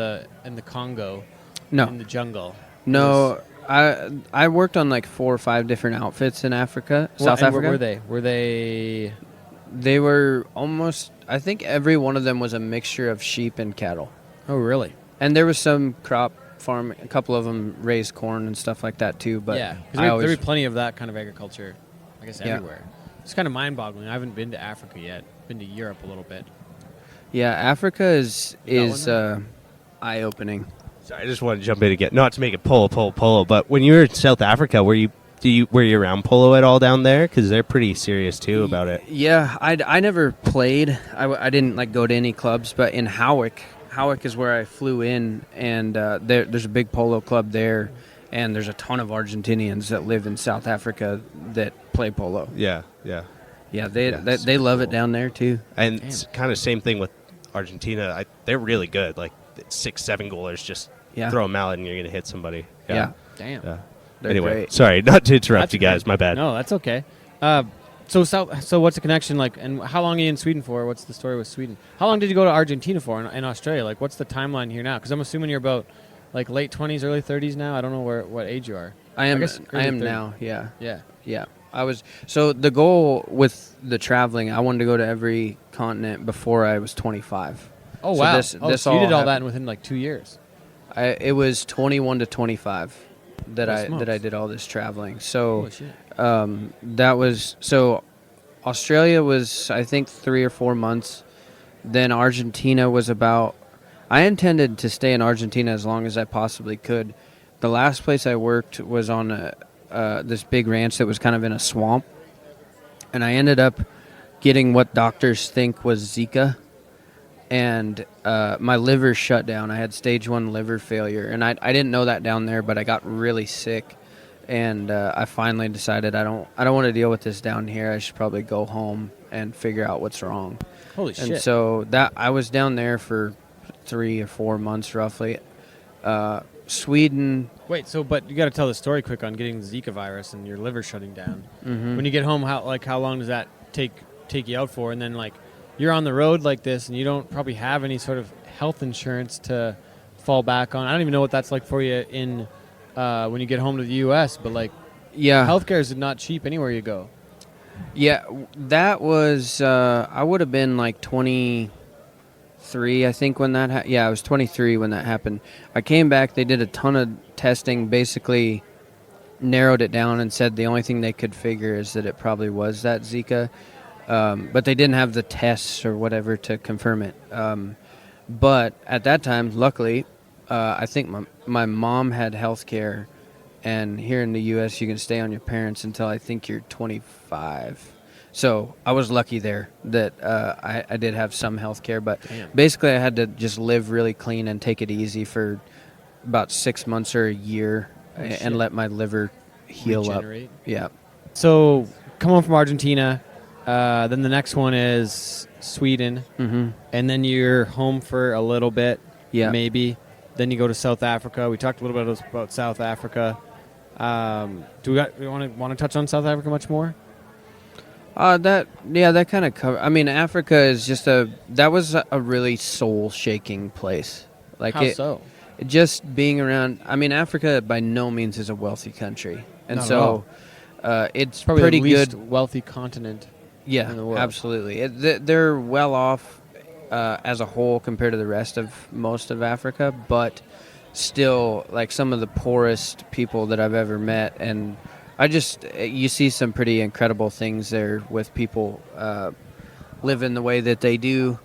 in the Congo, No, in the jungle. no. I worked on like 4 or 5 different outfits in Africa, South And Africa. where were they? Were they? They were almost. I think every one of them was a mixture of sheep and cattle, Oh, really? and there was some crop farm. A couple of them raised corn and stuff like that too. But yeah, I because always, there'd be plenty of that kind of agriculture, I guess, Yeah. everywhere. It's kind of mind-boggling. I haven't been to Africa yet. Been to Europe a little bit. yeah, Africa is You got eye opening. Sorry, I just want to jump in again. Not to make it polo, but when you were in South Africa, were you around polo at all down there? Because they're pretty serious too about it. Yeah, I never played. I didn't like go to any clubs, but in Howick is where I flew in, and there's a big polo club there, and there's a ton of Argentinians that live in South Africa that play polo. Yeah. Yeah, they super love it cool. down there too. And it's kind of same thing with Argentina. They're really good. Like 6-7 goalers, just Yeah. throw them out and you're gonna hit somebody. Yeah. Damn. Yeah. They're Anyway, great. sorry, not to interrupt That's you guys. okay. My bad. No, that's okay. So what's the connection like? And how long are you in Sweden for? What's the story with Sweden? How long did you go to Argentina for in Australia? Like, what's the timeline here now? Because I'm assuming you're about like late 20s, early 30s now. I don't know what age you are. I am guess early 30s. now. Yeah. Yeah. Yeah. So the goal with the traveling, I wanted to go to every continent before I was 25. Oh So wow. this so you all did all that happened- within like 2 years. It was 21 to 25 that Holy I smokes. did all this traveling. So Holy shit. that was so. Australia was, I think, 3 or 4 months. Then Argentina was about. I intended to stay in Argentina as long as I possibly could. The last place I worked was on this big ranch that was kind of in a swamp, and I ended up getting what doctors think was Zika, and my liver shut down. I had stage 1 liver failure, and I didn't know that down there, but I got really sick. And I finally decided I don't want to deal with this down here. I should probably go home and figure out what's wrong. Holy And shit. so that I was down there for 3 or 4 months roughly. Sweden. Wait, but you got to tell the story quick on getting the Zika virus and your liver shutting down. Mhm. When you get home, how long does that take you out for? And then like you're on the road like this, and you don't probably have any sort of health insurance to fall back on. I don't even know what that's like for you in when you get home to the U.S. But like, Yeah. healthcare is not cheap anywhere you go. Yeah, that was I would have been like 23, I think, when that I was 23 when that happened. I came back, they did a ton of testing, basically narrowed it down and said the only thing they could figure is that it probably was that Zika. But they didn't have the tests or whatever to confirm it. But at that time, luckily, I think my mom had health care. And here in the U.S., you can stay on your parents until I think you're 25. So I was lucky there that I did have some health care. But Damn. basically, I had to just live really clean and take it easy for about 6 months or a year shit. and let my liver heal Regenerate. up. Yeah. So come home from Argentina. Then the next one is Sweden. Mm-hmm. And then you're home for a little bit, Yeah. maybe. Then you go to South Africa. We talked a little bit about South Africa. Do we want to touch on South Africa much more? That kind of cover. I mean, Africa is just that was a really soul shaking place. Like How so? Just being around. I mean, Africa by no means is a wealthy country, and Not at so it's Probably pretty the least good. wealthy continent. Yeah, in the world. absolutely. They're well off as a whole compared to the rest of most of Africa, but still, like some of the poorest people that I've ever met, and you see some pretty incredible things there with people living the way that they do.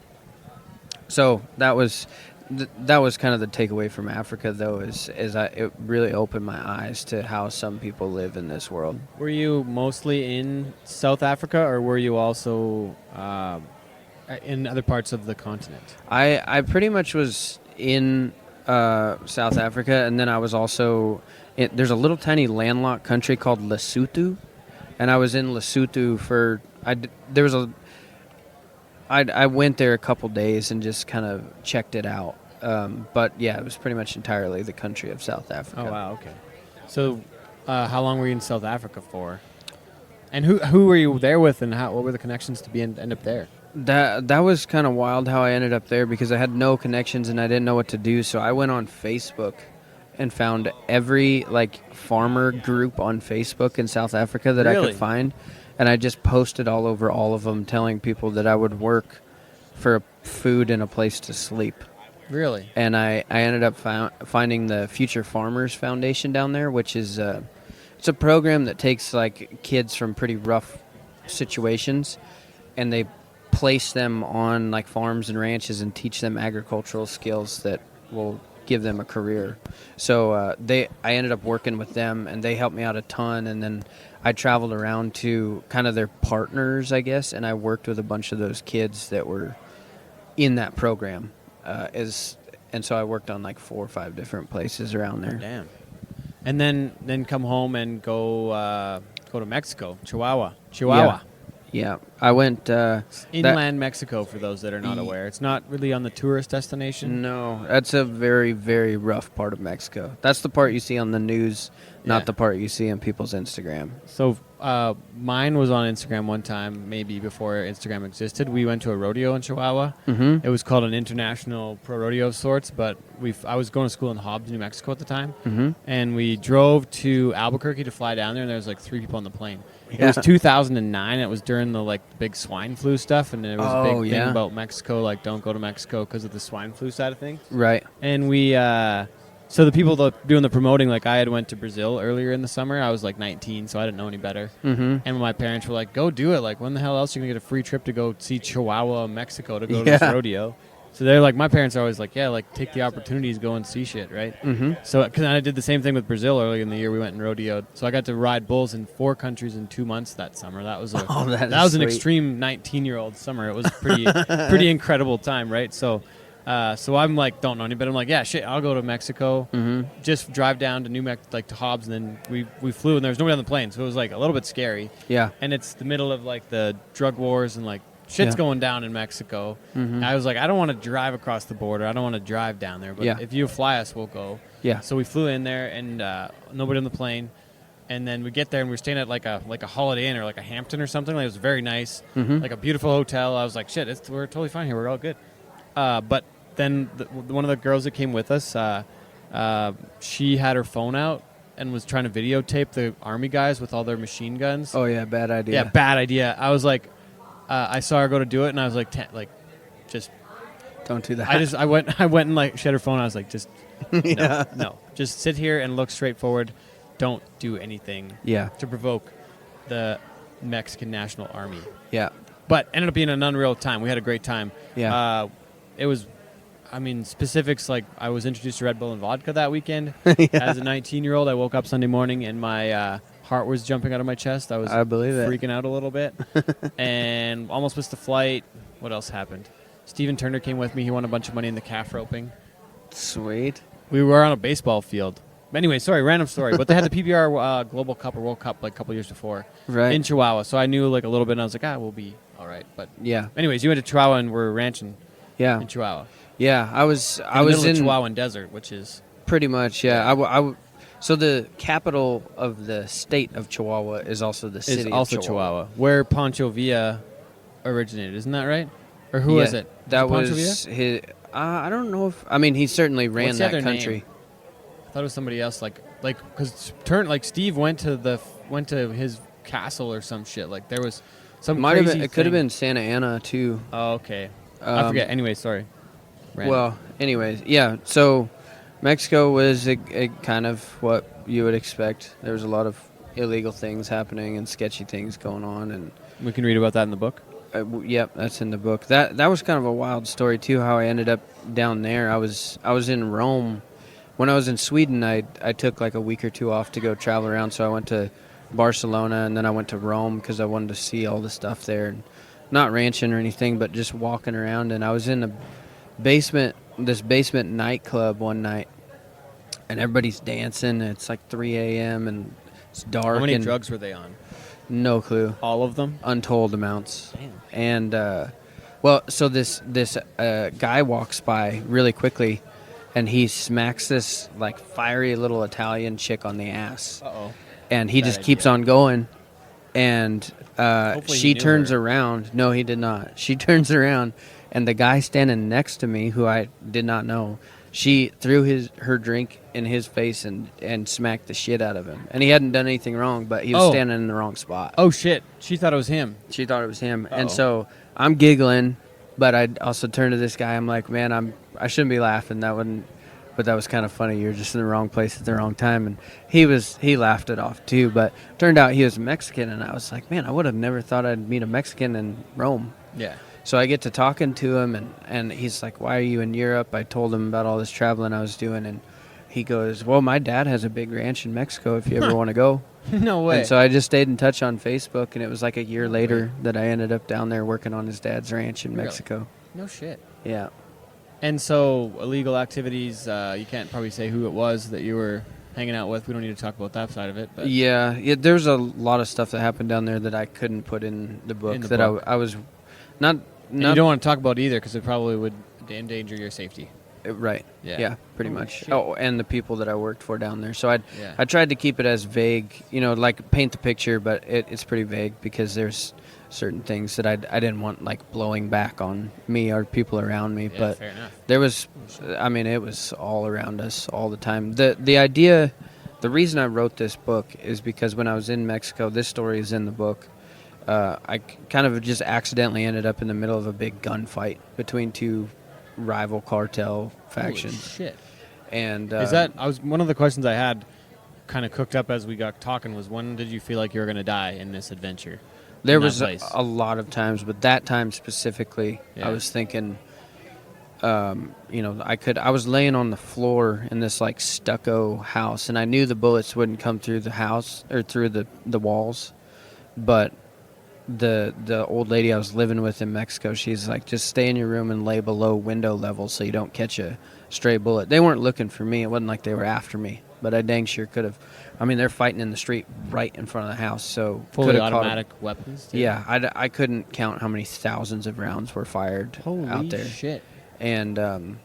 So that was kind of the takeaway from Africa, though, it really opened my eyes to how some people live in this world. Were you mostly in South Africa, or were you also in other parts of the continent? I pretty much was in South Africa, and then I was also there's a little tiny landlocked country called Lesotho, and I was in Lesotho I went there a couple days and just kind of checked it out. But yeah, it was pretty much entirely the country of South Africa. Oh wow, okay. So how long were you in South Africa for? And who were you there with, and what were the connections to end up there? That was kind of wild how I ended up there because I had no connections and I didn't know what to do. So I went on Facebook and found every like farmer group on Facebook in South Africa that I Really? could find, and I just posted all over all of them, telling people that I would work for food and a place to sleep. Really? And I ended up finding the Future Farmers Foundation down there, which is it's a program that takes like kids from pretty rough situations, and they place them on like farms and ranches and teach them agricultural skills that will give them a career. So I ended up working with them, and they helped me out a ton. And then I traveled around to kind of their partners, I guess, and I worked with a bunch of those kids that were in that program. And so I worked on like 4 or 5 different places around there. Damn. And then come home and go to Mexico, Chihuahua. Yeah, I went Inland Mexico, for those that are not aware. It's not really on the tourist destination. No, that's a very, very rough part of Mexico. That's the part you see on the news, not the part you see on people's Instagram. So mine was on Instagram one time, maybe before Instagram existed. We went to a rodeo in Chihuahua. Mm-hmm. It was called an international pro rodeo of sorts, but I was going to school in Hobbs, New Mexico at the time, and we drove to Albuquerque to fly down there, and there was like 3 people on the plane. It was 2009. It was during the like big swine flu stuff, and there was a big thing about Mexico, like don't go to Mexico because of the swine flu side of things. Right. And we, so the people that doing the promoting, like I had went to Brazil earlier in the summer. I was like 19, so I didn't know any better. Mm-hmm. And my parents were like, "Go do it! Like when the hell else are you gonna get a free trip to go see Chihuahua, Mexico, to go to this rodeo?" So they're like, my parents are always like, yeah, like take the opportunities, go and see shit, right? Mm-hmm. So, because I did the same thing with Brazil earlier in the year. We went and rodeoed, so I got to ride bulls in 4 countries in 2 months that summer. That was that was an extreme 19-year-old summer. It was pretty incredible time, right? So, so I'm like, don't know any better. I'm like, yeah, shit, I'll go to Mexico. Mm-hmm. Just drive down to like to Hobbs, and then we flew, and there was nobody on the plane, so it was like a little bit scary. Yeah. And it's the middle of like the drug wars and like. Shit's going down in Mexico. Mm-hmm. I was like, I don't want to drive across the border. I don't want to drive down there. But if you fly us, we'll go. Yeah. So we flew in there, and nobody on the plane. And then we get there, and we're staying at like a Holiday Inn or like a Hampton or something. Like, it was very nice, like a beautiful hotel. I was like, shit, we're totally fine here. We're all good. But then one of the girls that came with us, she had her phone out and was trying to videotape the army guys with all their machine guns. Oh, yeah, bad idea. Yeah, bad idea. I was like... I saw her go to do it, and I was like, just don't do that. I went and like she had her phone. I was like, just no, just sit here and look straight forward. Don't do anything. To provoke the Mexican National Army. Yeah, but ended up being an unreal time. We had a great time. Yeah, it was. I mean, specifics like I was introduced to Red Bull and vodka that weekend. As a 19-year-old, I woke up Sunday morning and my heart was jumping out of my chest. I believe freaking out a little bit and almost missed the flight. What else happened? Steven Turner came with me. He won a bunch of money in the calf roping. Sweet. We were on a baseball field. Anyway, sorry, random story. But they had the PBR Global Cup or World Cup like a couple years before in Chihuahua. So I knew like a little bit, and I was like, we'll be all right. But anyways, you went to Chihuahua and we're ranching in Chihuahua. Yeah, I was in Chihuahuan Desert, which is pretty much so the capital of the state of Chihuahua is also the city of Chihuahua, where Pancho Villa originated. Isn't that right? Or who is it? That was his. I don't know if he certainly ran that country. Name? I thought it was somebody else, like because Steve went to his castle or some shit. Like there was some crazy. It could have been Santa Ana too. Oh, okay. I forget. Anyway, sorry. Random. Well, anyways, yeah. So Mexico was a kind of what you would expect. There was a lot of illegal things happening and sketchy things going on, and we can read about that in the book. Yep, that's in the book. That was kind of a wild story too. How I ended up down there. I was in Rome. When I was in Sweden, I took like a week or 2 off to go travel around. So I went to Barcelona and then I went to Rome because I wanted to see all the stuff there, and not ranching or anything, but just walking around. And I was in this basement nightclub one night, and everybody's dancing. It's like 3 a.m. and it's dark. How many drugs were they on? No clue. All of them? Untold amounts. Damn. And so this guy walks by really quickly, and he smacks this like fiery little Italian chick on the ass. Uh-oh. And he just keeps on going, and Hopefully he she knew turns her. around. No, he did not. She turns around, and the guy standing next to me, who I did not know, she threw her drink in his face and smacked the shit out of him. And he hadn't done anything wrong, but he was Oh. standing in the wrong spot. Oh shit! She thought it was him. She thought it was him, Uh-oh. and so I'm giggling, but I also turned to this guy. I'm like, man, I shouldn't be laughing. But that was kind of funny. You're just in the wrong place at the wrong time, and he laughed it off too. But turned out he was Mexican, and I was like, man, I would have never thought I'd meet a Mexican in Rome. Yeah. So I get to talking to him, and he's like, why are you in Europe? I told him about all this traveling I was doing, and he goes, well, my dad has a big ranch in Mexico if you ever want to go. No way. And so I just stayed in touch on Facebook, and it was like a year later that I ended up down there working on his dad's ranch in Really? Mexico. No shit. Yeah. And so illegal activities, you can't probably say who it was that you were hanging out with. We don't need to talk about that side of it. But Yeah, there's a lot of stuff that happened down there that I couldn't put in the book I was not. And you don't want to talk about either because it probably would endanger your safety. Right. Yeah. Yeah, pretty Holy much. shit. Oh, and the people that I worked for down there. So Yeah. I tried to keep it as vague, like paint the picture, but it's pretty vague because there's certain things that I didn't want like blowing back on me or people around me. Yeah, But fair enough. there was, it was all around us all the time. The idea, the reason I wrote this book is because when I was in Mexico, this story is in the book. I kind of just accidentally ended up in the middle of a big gunfight between two rival cartel factions. Holy shit. And Is that one of the questions I had kind of cooked up as we got talking was when did you feel like you were going to die in this adventure? there in that was place? a lot of times, but that time specifically, Yeah. I was thinking, I was laying on the floor in this like stucco house, and I knew the bullets wouldn't come through the house or through the walls, but the old lady I was living with in Mexico, she's like, just stay in your room and lay below window level so you don't catch a stray bullet. They weren't looking for me. It wasn't like they were after me, but I dang sure could have. I mean, they're fighting in the street right in front of the house, so Fully coulda caught 'em. automatic weapons? too? Yeah, I couldn't count how many thousands of rounds were fired Holy out there. shit. And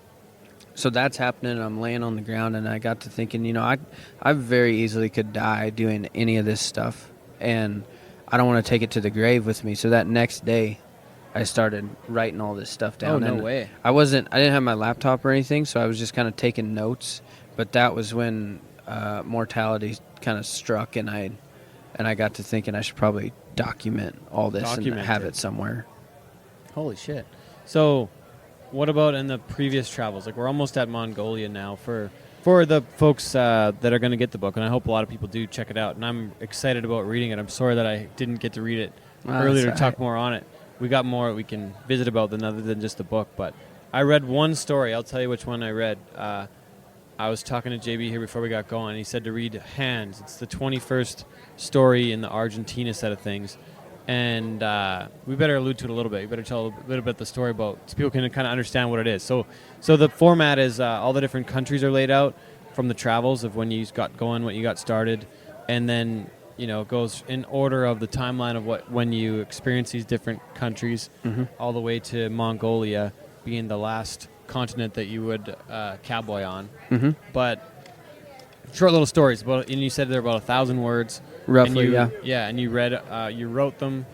so that's happening. I'm laying on the ground, and I got to thinking, I very easily could die doing any of this stuff, and I don't want to take it to the grave with me. So that next day, I started writing all this stuff down. Oh, no and way. I didn't have my laptop or anything, so I was just kind of taking notes. But that was when mortality kind of struck, and I got to thinking I should probably document all this and have it somewhere. Holy shit. So, what about in the previous travels? Like, we're almost at Mongolia now for the folks that are going to get the book, and I hope a lot of people do check it out. And I'm excited about reading it. I'm sorry that I didn't get to read it earlier to talk more on it. We got more we can visit about other than just the book. But I read one story. I'll tell you which one I read. I was talking to JB here before we got going. He said to read Hands. It's the 21st story in the Argentina set of things. And we better allude to it a little bit. You better tell a little bit the story about so people can kind of understand what it is. So the format is all the different countries are laid out from the travels of when you got going, what you got started, and then it goes in order of the timeline of when you experience these different countries, all the way to Mongolia being the last continent that you would cowboy on. But short little stories about, and you said they're about 1,000 words. Roughly, and yeah. Yeah, and you wrote them,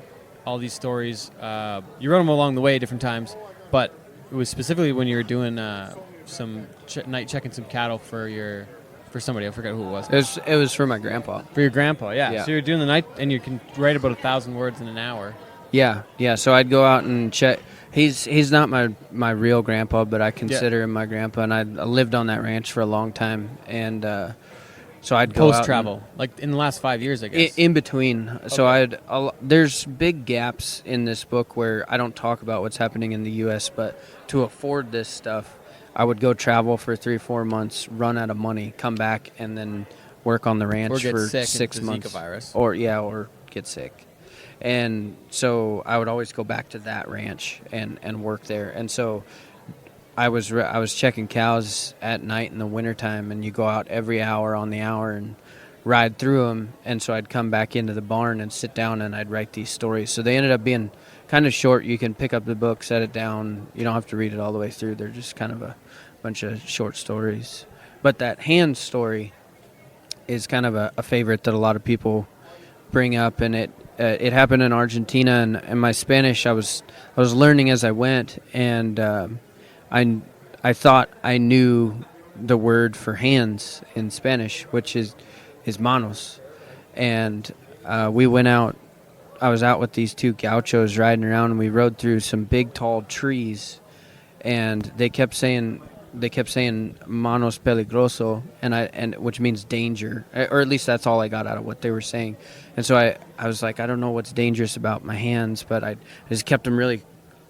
all these stories. You wrote them along the way, different times, but it was specifically when you were doing some night checking some cattle for somebody. I forget who it was. It was for my grandpa. For your grandpa, yeah. Yeah. So you're doing the night, and you can write about 1,000 words in an hour. Yeah. So I'd go out and check. He's not my real grandpa, but I consider him my grandpa, and I lived on that ranch for a long time, and so I'd go out Post travel, like in the last 5 years, I guess. in between. So there's big gaps in this book where I don't talk about what's happening in the U.S., but to afford this stuff, I would go travel for 3-4 months, run out of money, come back, and then work on the ranch Or get for sick 6 with the months. Zika virus. Or get sick. And so I would always go back to that ranch and work there. And so I was checking cows at night in the wintertime, and you go out every hour on the hour and ride through them. And so I'd come back into the barn and sit down, and I'd write these stories. So they ended up being kind of short. You can pick up the book, set it down. You don't have to read it all the way through. They're just kind of a bunch of short stories. But that hand story is kind of a favorite that a lot of people bring up, and it happened in Argentina, and my Spanish I was learning as I went, and I thought I knew the word for hands in Spanish, which is manos, and we went out. I was out with these two gauchos riding around, and we rode through some big tall trees, and they kept saying manos peligroso, and which means danger, or at least that's all I got out of what they were saying. And so I was like, I don't know what's dangerous about my hands, but I just kept them really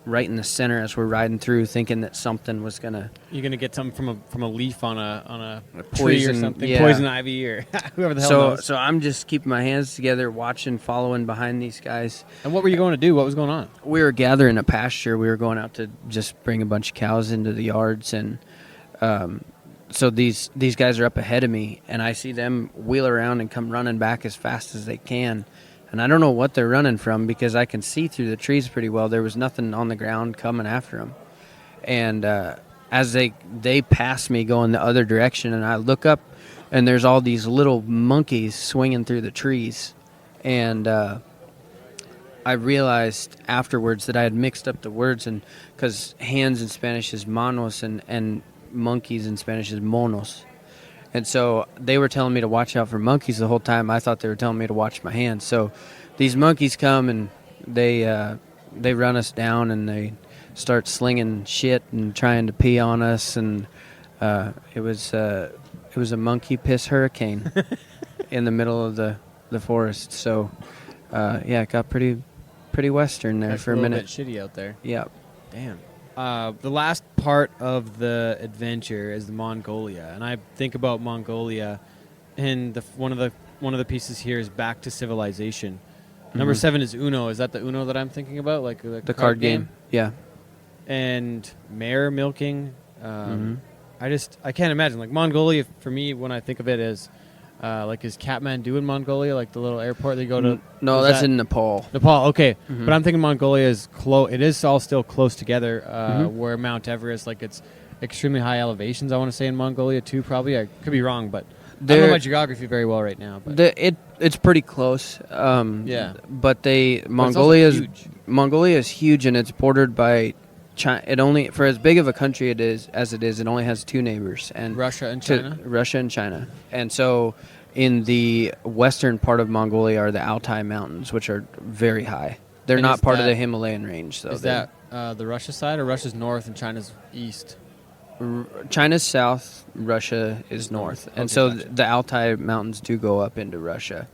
right in the center as we're riding through, thinking that something was gonna. You're gonna get something from a leaf on a Poison, tree or something, yeah. poison ivy or whoever the hell knows. So I'm just keeping my hands together, watching, following behind these guys. And what were you going to do? What was going on? We were gathering a pasture. We were going out to just bring a bunch of cows into the yards, and so these guys are up ahead of me, and I see them wheel around and come running back as fast as they can. And I don't know what they're running from because I can see through the trees pretty well. There was nothing on the ground coming after them. And as they pass me going the other direction, and I look up, and there's all these little monkeys swinging through the trees. And I realized afterwards that I had mixed up the words, and because hands in Spanish is manos and monkeys in Spanish is monos. And so they were telling me to watch out for monkeys the whole time. I thought they were telling me to watch my hands. So these monkeys come, and they run us down, and they start slinging shit and trying to pee on us. And it was a monkey piss hurricane in the middle of the forest. So it got pretty western there That's for a minute. Bit shitty out there. Yeah. Damn. The last part of the adventure is the Mongolia, and I think about Mongolia, and one of the pieces here is Back to Civilization. Number 7 is Uno. Is that the Uno that I'm thinking about, like the card game? Yeah. And mare milking. I can't imagine, like, Mongolia for me when I think of it as like, is Kathmandu in Mongolia, like the little airport they go to? No, that's in Nepal. Nepal, okay. But I'm thinking Mongolia is close. It is all still close together, where Mount Everest, like, it's extremely high elevations, I want to say, in Mongolia too, probably. I could be wrong, but I don't know my geography very well right now. But it's pretty close. Yeah. But Mongolia is huge, and it's bordered by China. It only, for as big of a country it is, it only has 2 neighbors, and Russia and China. Russia and China. And so in the western part of Mongolia are the Altai Mountains, which are very high. They're And not part of the Himalayan range, though. Is that the Russia side, or Russia's north and China's east? China's south, Russia is north, and so gotcha. The Altai Mountains do go up into Russia.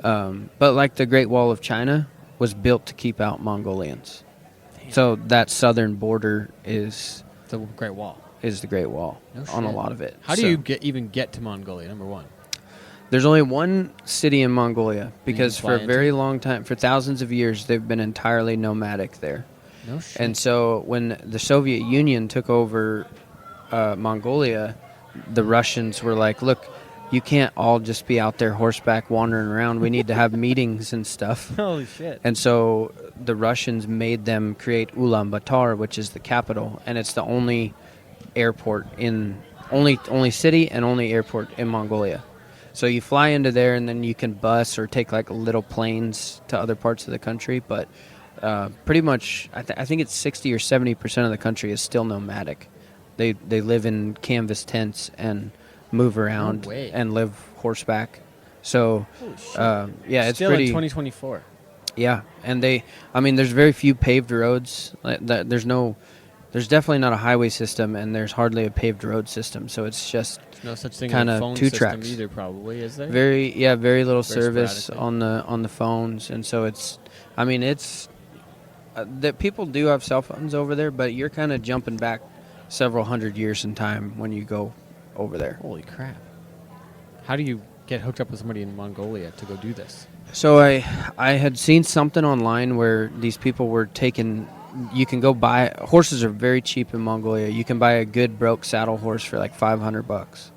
Damn. But like the Great Wall of China was built to keep out Mongolians. Damn. So that southern border is the Great Wall. Is the Great Wall on a lot of it. How do you even get to Mongolia? Number 1. There's only one city in Mongolia because for a very long time, for thousands of years, they've been entirely nomadic there. No shit. And so when the Soviet Union took over Mongolia, the Russians were like, look, you can't all just be out there horseback wandering around. We need to have meetings and stuff. Holy shit. And so the Russians made them create Ulaanbaatar, which is the capital, and it's the only airport only city and only airport in Mongolia. So you fly into there, and then you can bus or take like little planes to other parts of the country, but pretty much I think it's 60 or 70% of the country is still nomadic. They live in canvas tents and move around and live horseback. So it's still pretty. In 2024. Yeah, and there's very few paved roads. There's definitely not a highway system, and there's hardly a paved road system. So it's just no such thing kind as a of phone 2 system tracks. Either, probably, is there? Very little service on the phones, and so it's that people do have cell phones over there, but you're kind of jumping back several hundred years in time when you go over there. Holy crap! How do you get hooked up with somebody in Mongolia to go do this? So I had seen something online where these people were taking. You can go buy horses are very cheap in Mongolia. You can buy a good broke saddle horse for like $500.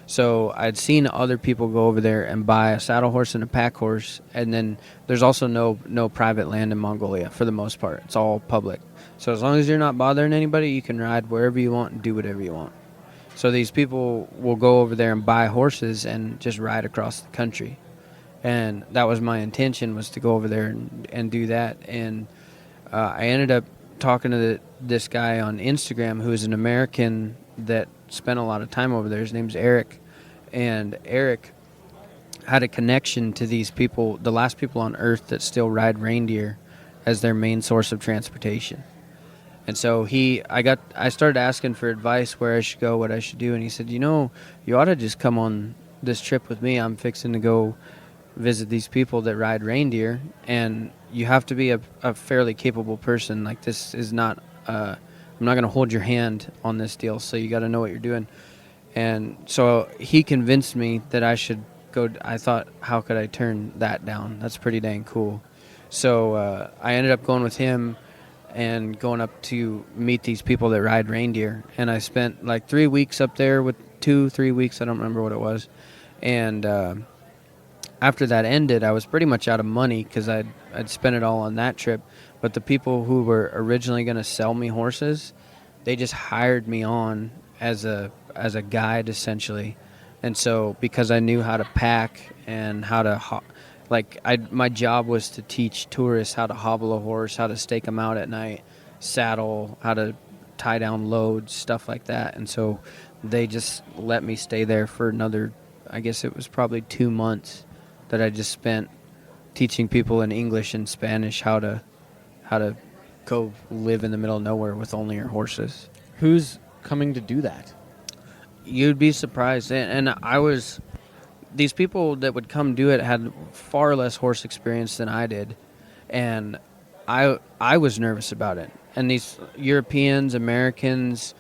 So I'd seen other people go over there and buy a saddle horse and a pack horse, and then there's also no private land in Mongolia for the most part. It's all public. So as long as you're not bothering anybody, you can ride wherever you want and do whatever you want. So these people will go over there and buy horses and just ride across the country. and that was my intention, was to go over there and do that. And I ended up talking to this guy on Instagram who is an American that spent a lot of time over there. His name's Eric, and Eric had a connection to these people, the last people on Earth that still ride reindeer as their main source of transportation. And so I started asking for advice, where I should go, what I should do, and he said, you ought to just come on this trip with me. I'm fixing to go visit these people that ride reindeer, and you have to be a fairly capable person. Like, this is not, I'm not going to hold your hand on this deal, so you got to know what you're doing. And so he convinced me that I should go. I thought, how could I turn that down? That's pretty dang cool. So I ended up going with him and going up to meet these people that ride reindeer. And I spent like 3 weeks up there, with 2-3 weeks, I don't remember what it was. And after that ended, I was pretty much out of money because I'd spent it all on that trip. But the people who were originally going to sell me horses, they just hired me on as a guide, essentially. And so because I knew how to pack and how to my job was to teach tourists how to hobble a horse, how to stake them out at night, saddle, how to tie down loads, stuff like that. And so they just let me stay there for another, I guess it was probably 2 months that I just spent teaching people in English and Spanish how to go live in the middle of nowhere with only your horses. Who's coming to do that? You'd be surprised. And these people that would come do it had far less horse experience than I did. And I was nervous about it. And these Europeans, Americans,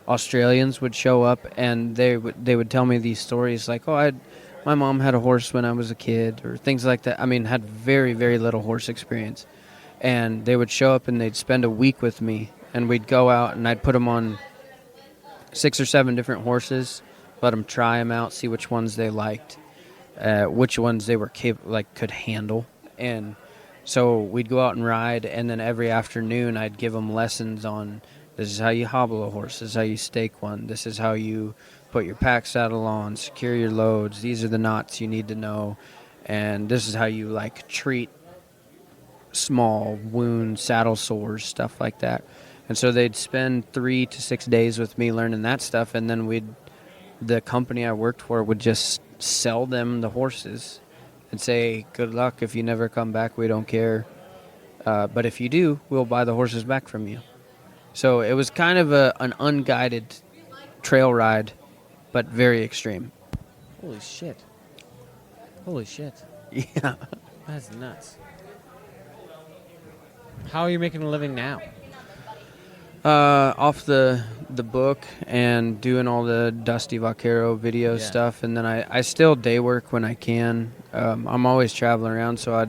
Australians would show up, and they would tell me these stories like, my mom had a horse when I was a kid, or things like that. I mean, had very, very little horse experience. And they would show up and they'd spend a week with me, and we'd go out and I'd put them on 6 or 7 different horses, let them try them out, see which ones they liked, which ones they were could handle. And so we'd go out and ride, and then every afternoon I'd give them lessons on, this is how you hobble a horse, this is how you stake one, this is how you put your pack saddle on, secure your loads, these are the knots you need to know, and this is how you treat small wounds, saddle sores, stuff like that. And so they'd spend 3 to 6 days with me learning that stuff, and then the company I worked for would just sell them the horses and say, good luck, if you never come back, we don't care. But if you do, we'll buy the horses back from you. So it was kind of an unguided trail ride, but very extreme. Holy shit. Holy shit. Yeah. That's nuts. How are you making a living now? Off the book and doing all the Dusty Vaquero video stuff, and then I still day work when I can. I'm always traveling around, so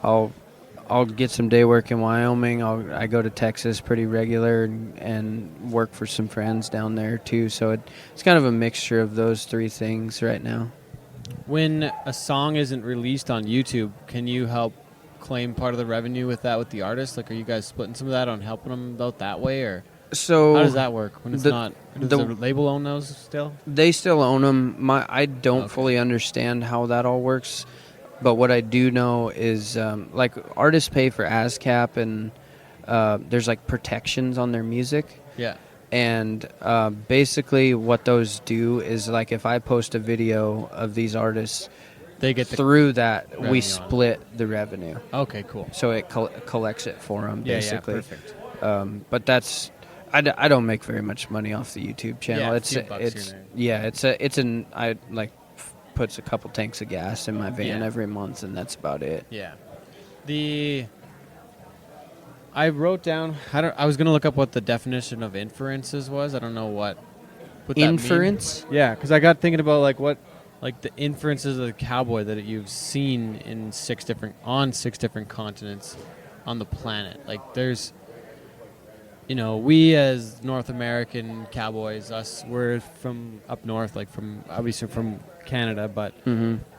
I'll get some day work in Wyoming. I go to Texas pretty regular and work for some friends down there too. So it's kind of a mixture of those 3 things right now. When a song isn't released on YouTube, can you help claim part of the revenue with the artist? Like, are you guys splitting some of that on helping them out that way, or so how does that work when it's not? Does the label own those still? They still own them. I don't fully understand how that all works, but what I do know is artists pay for ASCAP, and there's protections on their music. Yeah. And basically what those do is, if I post a video of these artists, they get through that we split the revenue. Okay, cool. So it collects it for them, basically. Yeah, perfect. But that's I don't make very much money off the YouTube channel. I puts a couple tanks of gas in my van every month, and that's about it. Yeah. I wrote down. I was gonna look up what the definition of inferences was. I don't know what inference. Yeah, because I got thinking about what the inferences of the cowboy that you've seen in 6 different continents on the planet. There's, we as North American cowboys, we're from up north, obviously from Canada, but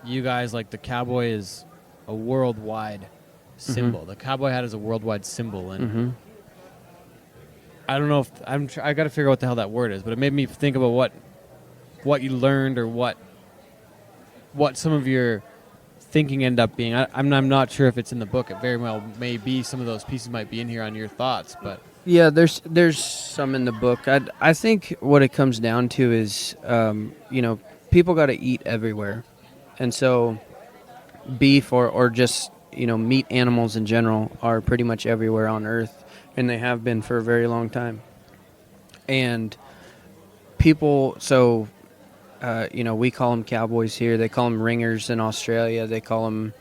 you guys, the cowboy is a worldwide symbol. The cowboy hat is a worldwide symbol, and I don't know if I got to figure out what the hell that word is, but it made me think about what you learned, or what some of your thinking end up being? I'm not sure if it's in the book. It very well may be. Some of those pieces might be in here on your thoughts, but Yeah, there's some in the book. I think what it comes down to is, people got to eat everywhere, and so beef or just meat animals in general are pretty much everywhere on Earth, and they have been for a very long time. And people, so we call them cowboys here. They call them ringers in Australia. They call them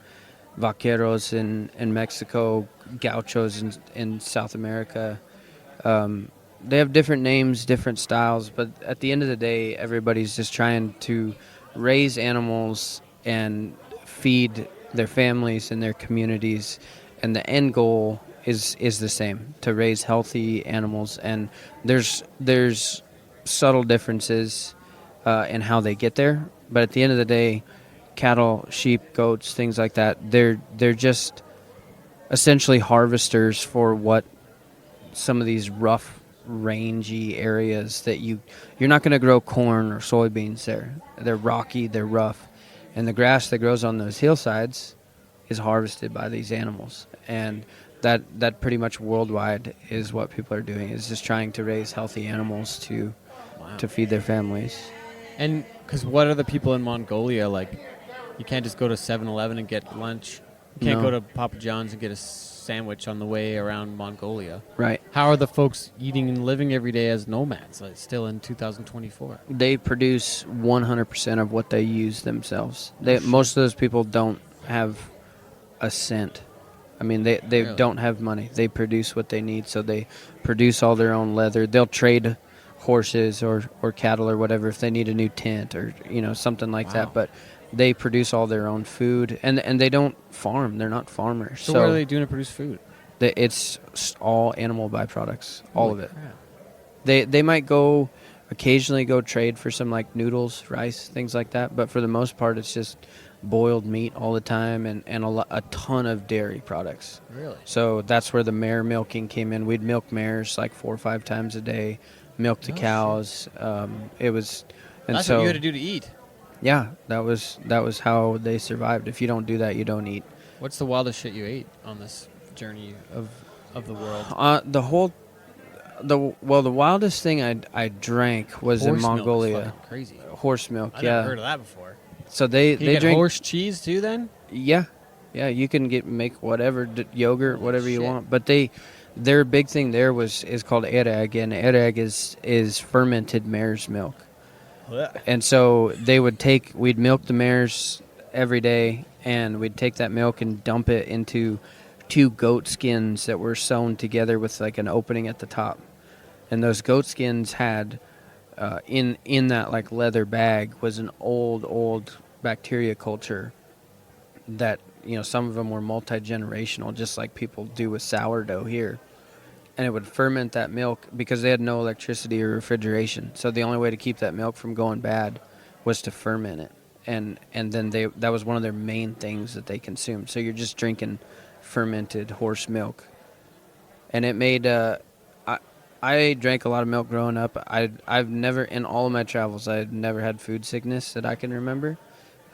vaqueros in Mexico, gauchos in South America. They have different names, different styles, but at the end of the day, everybody's just trying to raise animals and feed their families and their communities, and the end goal is the same: to raise healthy animals. And there's subtle differences in how they get there, but at the end of the day, cattle, sheep, goats, things like that, they're just essentially harvesters for what some of these rough, rangy areas that you're not going to grow corn or soybeans there. They're rocky, they're rough, and the grass that grows on those hillsides is harvested by these animals. And that pretty much worldwide is what people are doing, is just trying to raise healthy animals to feed their families. and because what are the people in Mongolia like? You can't just go to 7-Eleven and get lunch. You can't No. go to Papa John's and get a sandwich on the way around Mongolia. Right. How are the folks eating and living every day as nomads, like still in 2024? They produce 100% of what they use themselves. Most of those people don't have a cent. I mean, they Really? don't have money. They produce what they need, so they produce all their own leather. They'll trade horses or cattle or whatever if they need a new tent or something like Wow. that. But they produce all their own food, and they don't farm. They're not farmers. So what are they doing to produce food? It's all animal byproducts, all Holy of it. crap. They might occasionally go trade for some like noodles, rice, things like that, but for the most part it's just boiled meat all the time and a ton of dairy products. Really? So that's where the mare milking came in. We'd milk mares like 4 or 5 times a day, milk the Oh, cows. It was, and That's so what you had to do to eat. yeah, that was how they survived. If you don't do that, you don't eat. What's the wildest shit you ate on this journey of the world? The wildest thing I drank was in Horse milk is Mongolia. fucking crazy. Horse milk, I yeah. never heard of that before. So they Can you get drink horse cheese too then? Yeah, you can make whatever yogurt, Holy whatever you shit. want. But their big thing there is called ereg, and ereg is fermented mare's milk. And so we'd milk the mares every day, and we'd take that milk and dump it into 2 goat skins that were sewn together with like an opening at the top. And those goat skins had in that like leather bag was an old bacteria culture that some of them were multi-generational, just like people do with sourdough here. And it would ferment that milk because they had no electricity or refrigeration. So the only way to keep that milk from going bad was to ferment it. And then that was one of their main things that they consumed. So you're just drinking fermented horse milk. And it made I drank a lot of milk growing up. I've never, in all of my travels, I've never had food sickness that I can remember.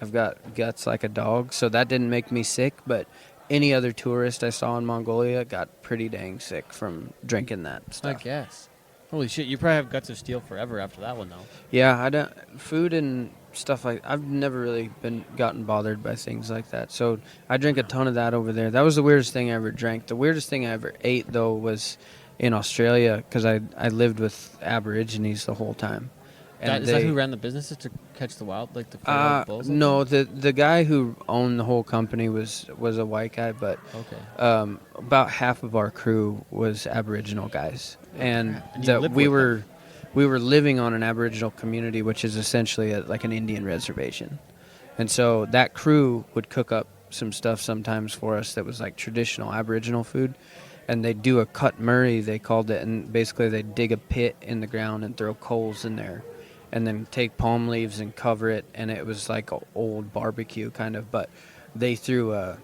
I've got guts like a dog, so that didn't make me sick. But any other tourist I saw in Mongolia got pretty dang sick from drinking that I stuff. guess. Holy shit, you probably have guts of steel forever after that one though. Yeah, I don't food and stuff like I've never really gotten bothered by things like that. So I drink a ton of that over there. That was the weirdest thing I ever drank. The weirdest thing I ever ate though was in Australia because I lived with Aborigines the whole time. And Is that who ran the businesses to catch the wild, like the wild bulls? no, the guy who owned the whole company was a white guy, but Okay. about half of our crew was Aboriginal guys, and And you lived we with were living on an Aboriginal community, which is essentially like an Indian reservation, and so that crew would cook up some stuff sometimes for us that was like traditional Aboriginal food, and they'd do a cut murray, they called it, and basically they'd dig a pit in the ground and throw coals in there. And then take palm leaves and cover it, and it was like an old barbecue kind of. But they threw a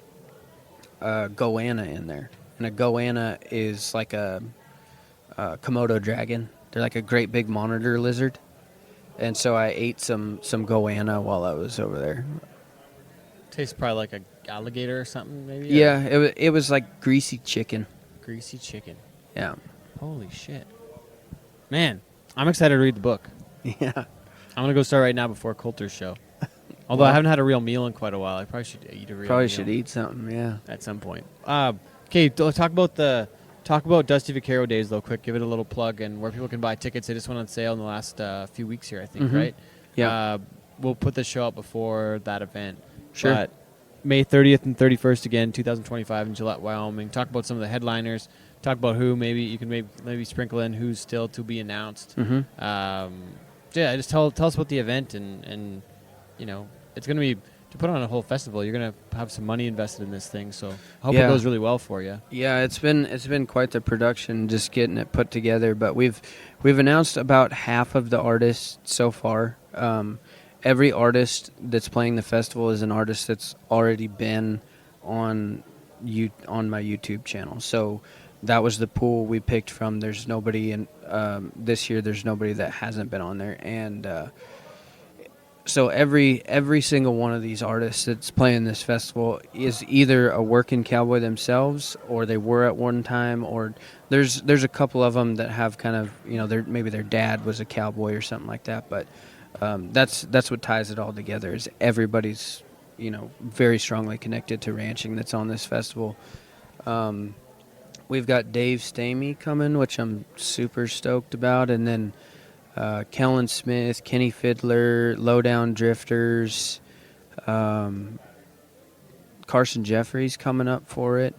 goanna in there, and a goanna is like a Komodo dragon. They're like a great big monitor lizard. And so I ate some goanna while I was over there. Tastes probably like a alligator or something, maybe. Yeah, it was like greasy chicken. Greasy chicken. Yeah. Holy shit, man! I'm excited to read the book. Yeah. I'm gonna go start right now before Coulter's show. Although I haven't had a real meal in quite a while, I probably should eat a real Probably meal should eat something. Yeah. at some point. Okay, talk about Dusty Vaquero Days though. Quick, give it a little plug and where people can buy tickets. They just went on sale in the last few weeks here, I think. Mhm. Right? Yeah. We'll put the show up before that event. Sure. But May 30th and 31st again, 2025 in Gillette, Wyoming. Talk about some of the headliners. Talk about who you can maybe sprinkle in who's still to be announced. Mhm. Yeah, just tell us about the event and it's going to be to put on a whole festival. You're going to have some money invested in this thing, so I hope it goes really well for you. Yeah, it's been quite the production just getting it put together, but we've announced about half of the artists so far. Every artist that's playing the festival is an artist that's already been on my YouTube channel. So that was the pool we picked from. There's nobody in this year. There's nobody that hasn't been on there, and so every single one of these artists that's playing this festival is either a working cowboy themselves, or they were at one time, or there's a couple of them that have kind of maybe their dad was a cowboy or something like that. But that's what ties it all together. Is everybody's very strongly connected to ranching that's on this festival. We've got Dave Stamey coming, which I'm super stoked about, and then Kellen Smith, Kenny Fiddler, Lowdown Drifters, Carson Jeffries coming up for it.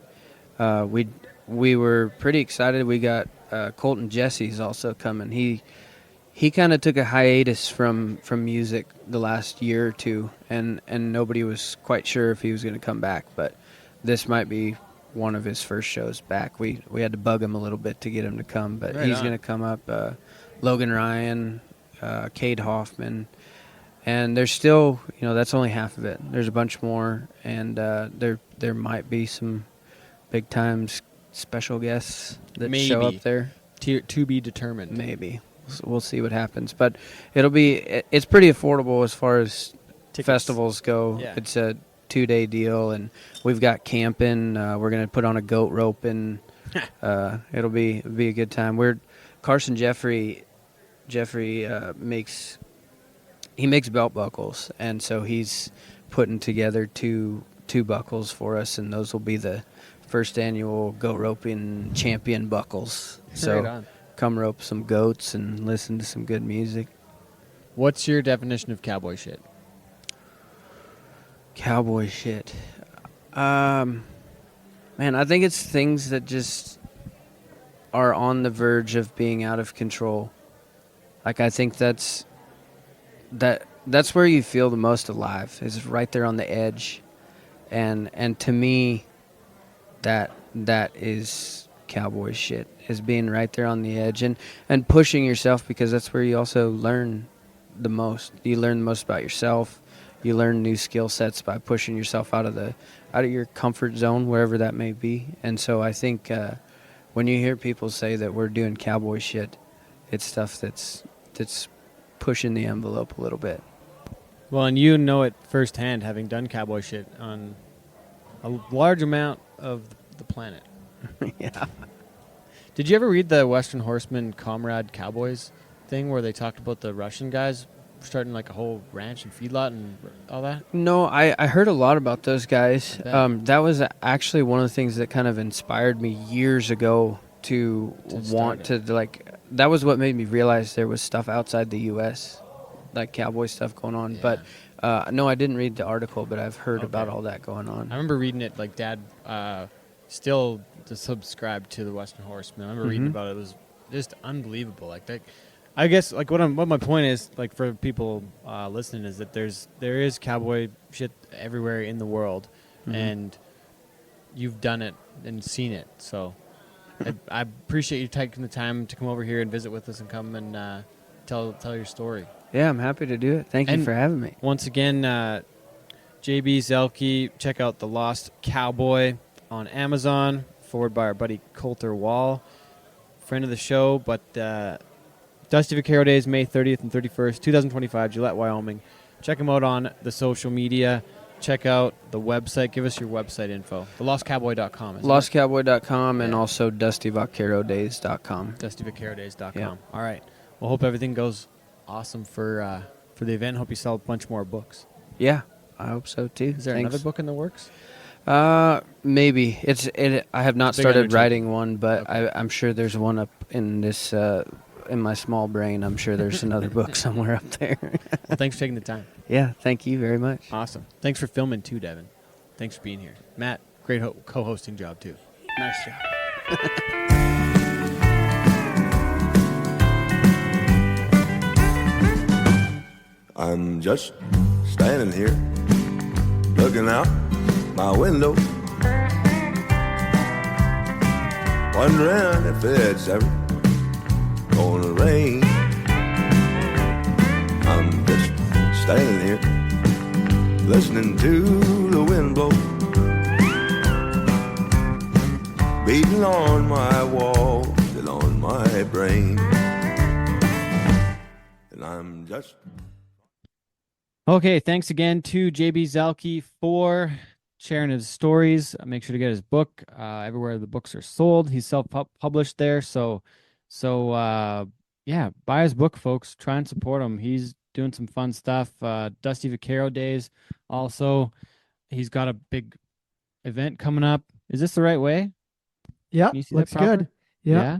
We were pretty excited. We got Colton Jesse's also coming. He kind of took a hiatus from music the last year or two, and nobody was quite sure if he was going to come back. But this might be one of his first shows back. We had to bug him a little bit to get him to come, but he's going to come up. Logan Ryan, Cade Hoffman, and there's still, that's only half of it. There's a bunch more, and there might be some big time special guests that show up there. To be determined. Maybe. We'll see what happens, but it's pretty affordable as far as tickets. Festivals go. Yeah. It's a 2-day deal, and we've got camping. We're going to put on a goat roping. It'll be a good time. Carson Jeffrey makes belt buckles, and so he's putting together two buckles for us, and those will be the first annual goat roping champion buckles. So come rope some goats and listen to some good music. What's your definition of cowboy shit? Cowboy shit. Man, I think it's things that just are on the verge of being out of control. Like, I think that's where you feel the most alive, is right there on the edge. And to me, that is cowboy shit, is being right there on the edge and pushing yourself, because that's where you also learn the most. You learn the most about yourself. You learn new skill sets by pushing yourself out of your comfort zone, wherever that may be. And so I think when you hear people say that we're doing cowboy shit, it's stuff that's pushing the envelope a little bit. Well, and you know it firsthand, having done cowboy shit on a large amount of the planet. Yeah. Did you ever read the Western Horseman Comrade Cowboys thing where they talked about the Russian guys starting like a whole ranch and feedlot and all that? No, I heard a lot about those guys. That was actually one of the things that kind of inspired me years ago to want to, like, that was what made me realize there was stuff outside the U.S., like cowboy stuff going on. Yeah. But no, I didn't read the article, but I've heard about all that going on. I remember reading it, like Dad still subscribed to the Western Horseman. I remember reading about it. It was just unbelievable. Like that. I guess like what my point is, like, for people listening, is that there is cowboy shit everywhere in the world, and you've done it and seen it. So I appreciate you taking the time to come over here and visit with us and come and tell your story. Yeah, I'm happy to do it. Thank you for having me. Once again, JB Zeilke, check out The Lost Cowboy on Amazon, forward by our buddy Coulter Wall, friend of the show. But Dusty Vaquero Days, May 30th and 31st, 2025, Gillette, Wyoming. Check him out on the social media. check out the website. Give us your website info. TheLostCowboy.com. LostCowboy.com and also DustyVaqueroDays.com. DustyVaqueroDays.com. Yeah. All right. Well, hope everything goes awesome for the event. Hope you sell a bunch more books. Yeah, I hope so too. Is there Thanks. another book in the works? Maybe I have not Big started energy. writing one, but Okay. I'm sure there's one up in this in my small brain. I'm sure there's another book somewhere up there. Well, thanks for taking the time. Yeah, thank you very much. Awesome. Thanks for filming too, Devin. Thanks for being here. Matt, great co-hosting job too. Nice job. I'm just standing here, looking out my window, wondering if it's ever gonna rain. I'm just standing here, listening to the wind blow, beating on my walls and on my brain. And I'm just... Okay, thanks again to JB Zeilke for sharing his stories. Make sure to get his book everywhere the books are sold. He's self-published there, so yeah, buy his book, folks. Try and support him. He's doing some fun stuff. Dusty Vaquero Days, also, he's got a big event coming up. Is this the right way? Yep, Can you see looks that proper? good. Yep. Yeah.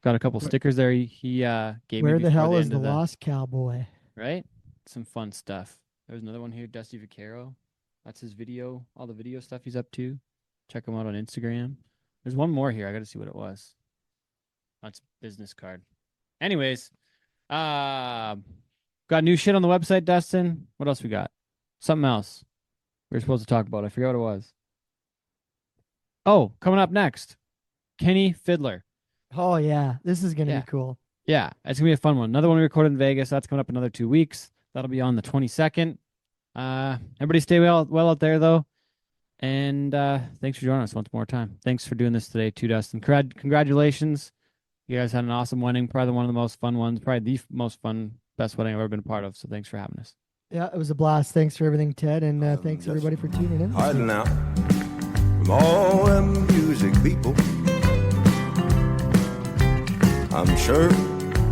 Got a couple stickers there. He gave me Where the before hell is end the of Lost Cowboy? right? Some fun stuff. There's another one here, Dusty Vaquero. That's his video, all the video stuff he's up to. Check him out on Instagram. There's one more here. I got to see what it was. That's business card. Anyways, got new shit on the website, Dustin. What else we got? Something else we were supposed to talk about. I forgot what it was. Oh, coming up next, Kenny Fiddler. Oh yeah, this is gonna Yeah. be cool. Yeah, it's gonna be a fun one. Another one we recorded in Vegas. That's coming up in another 2 weeks. That'll be on the 22nd. Everybody stay well out there though. And thanks for joining us once more time. Thanks for doing this today too, Dustin. Congratulations. You guys had an awesome wedding. Probably one of the most fun ones. Probably the most fun, best wedding I've ever been a part of. So thanks for having us. Yeah, it was a blast. Thanks for everything, Ted, and thanks just everybody for tuning in. hiding out from all them music people. I'm sure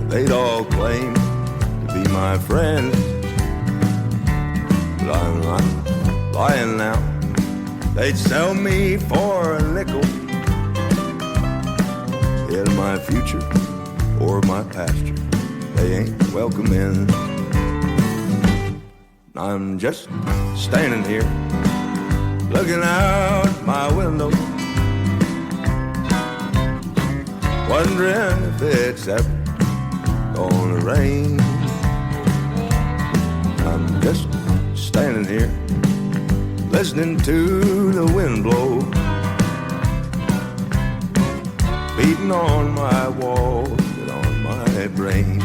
they'd all claim to be my friends, but I'm not lying now. They'd sell me for a nickel in my future or my pasture. They ain't welcome in. I'm just standing here, looking out my window, wondering if it's ever gonna rain. I'm just standing here, listening to the wind blow, beating on my walls and on my brain.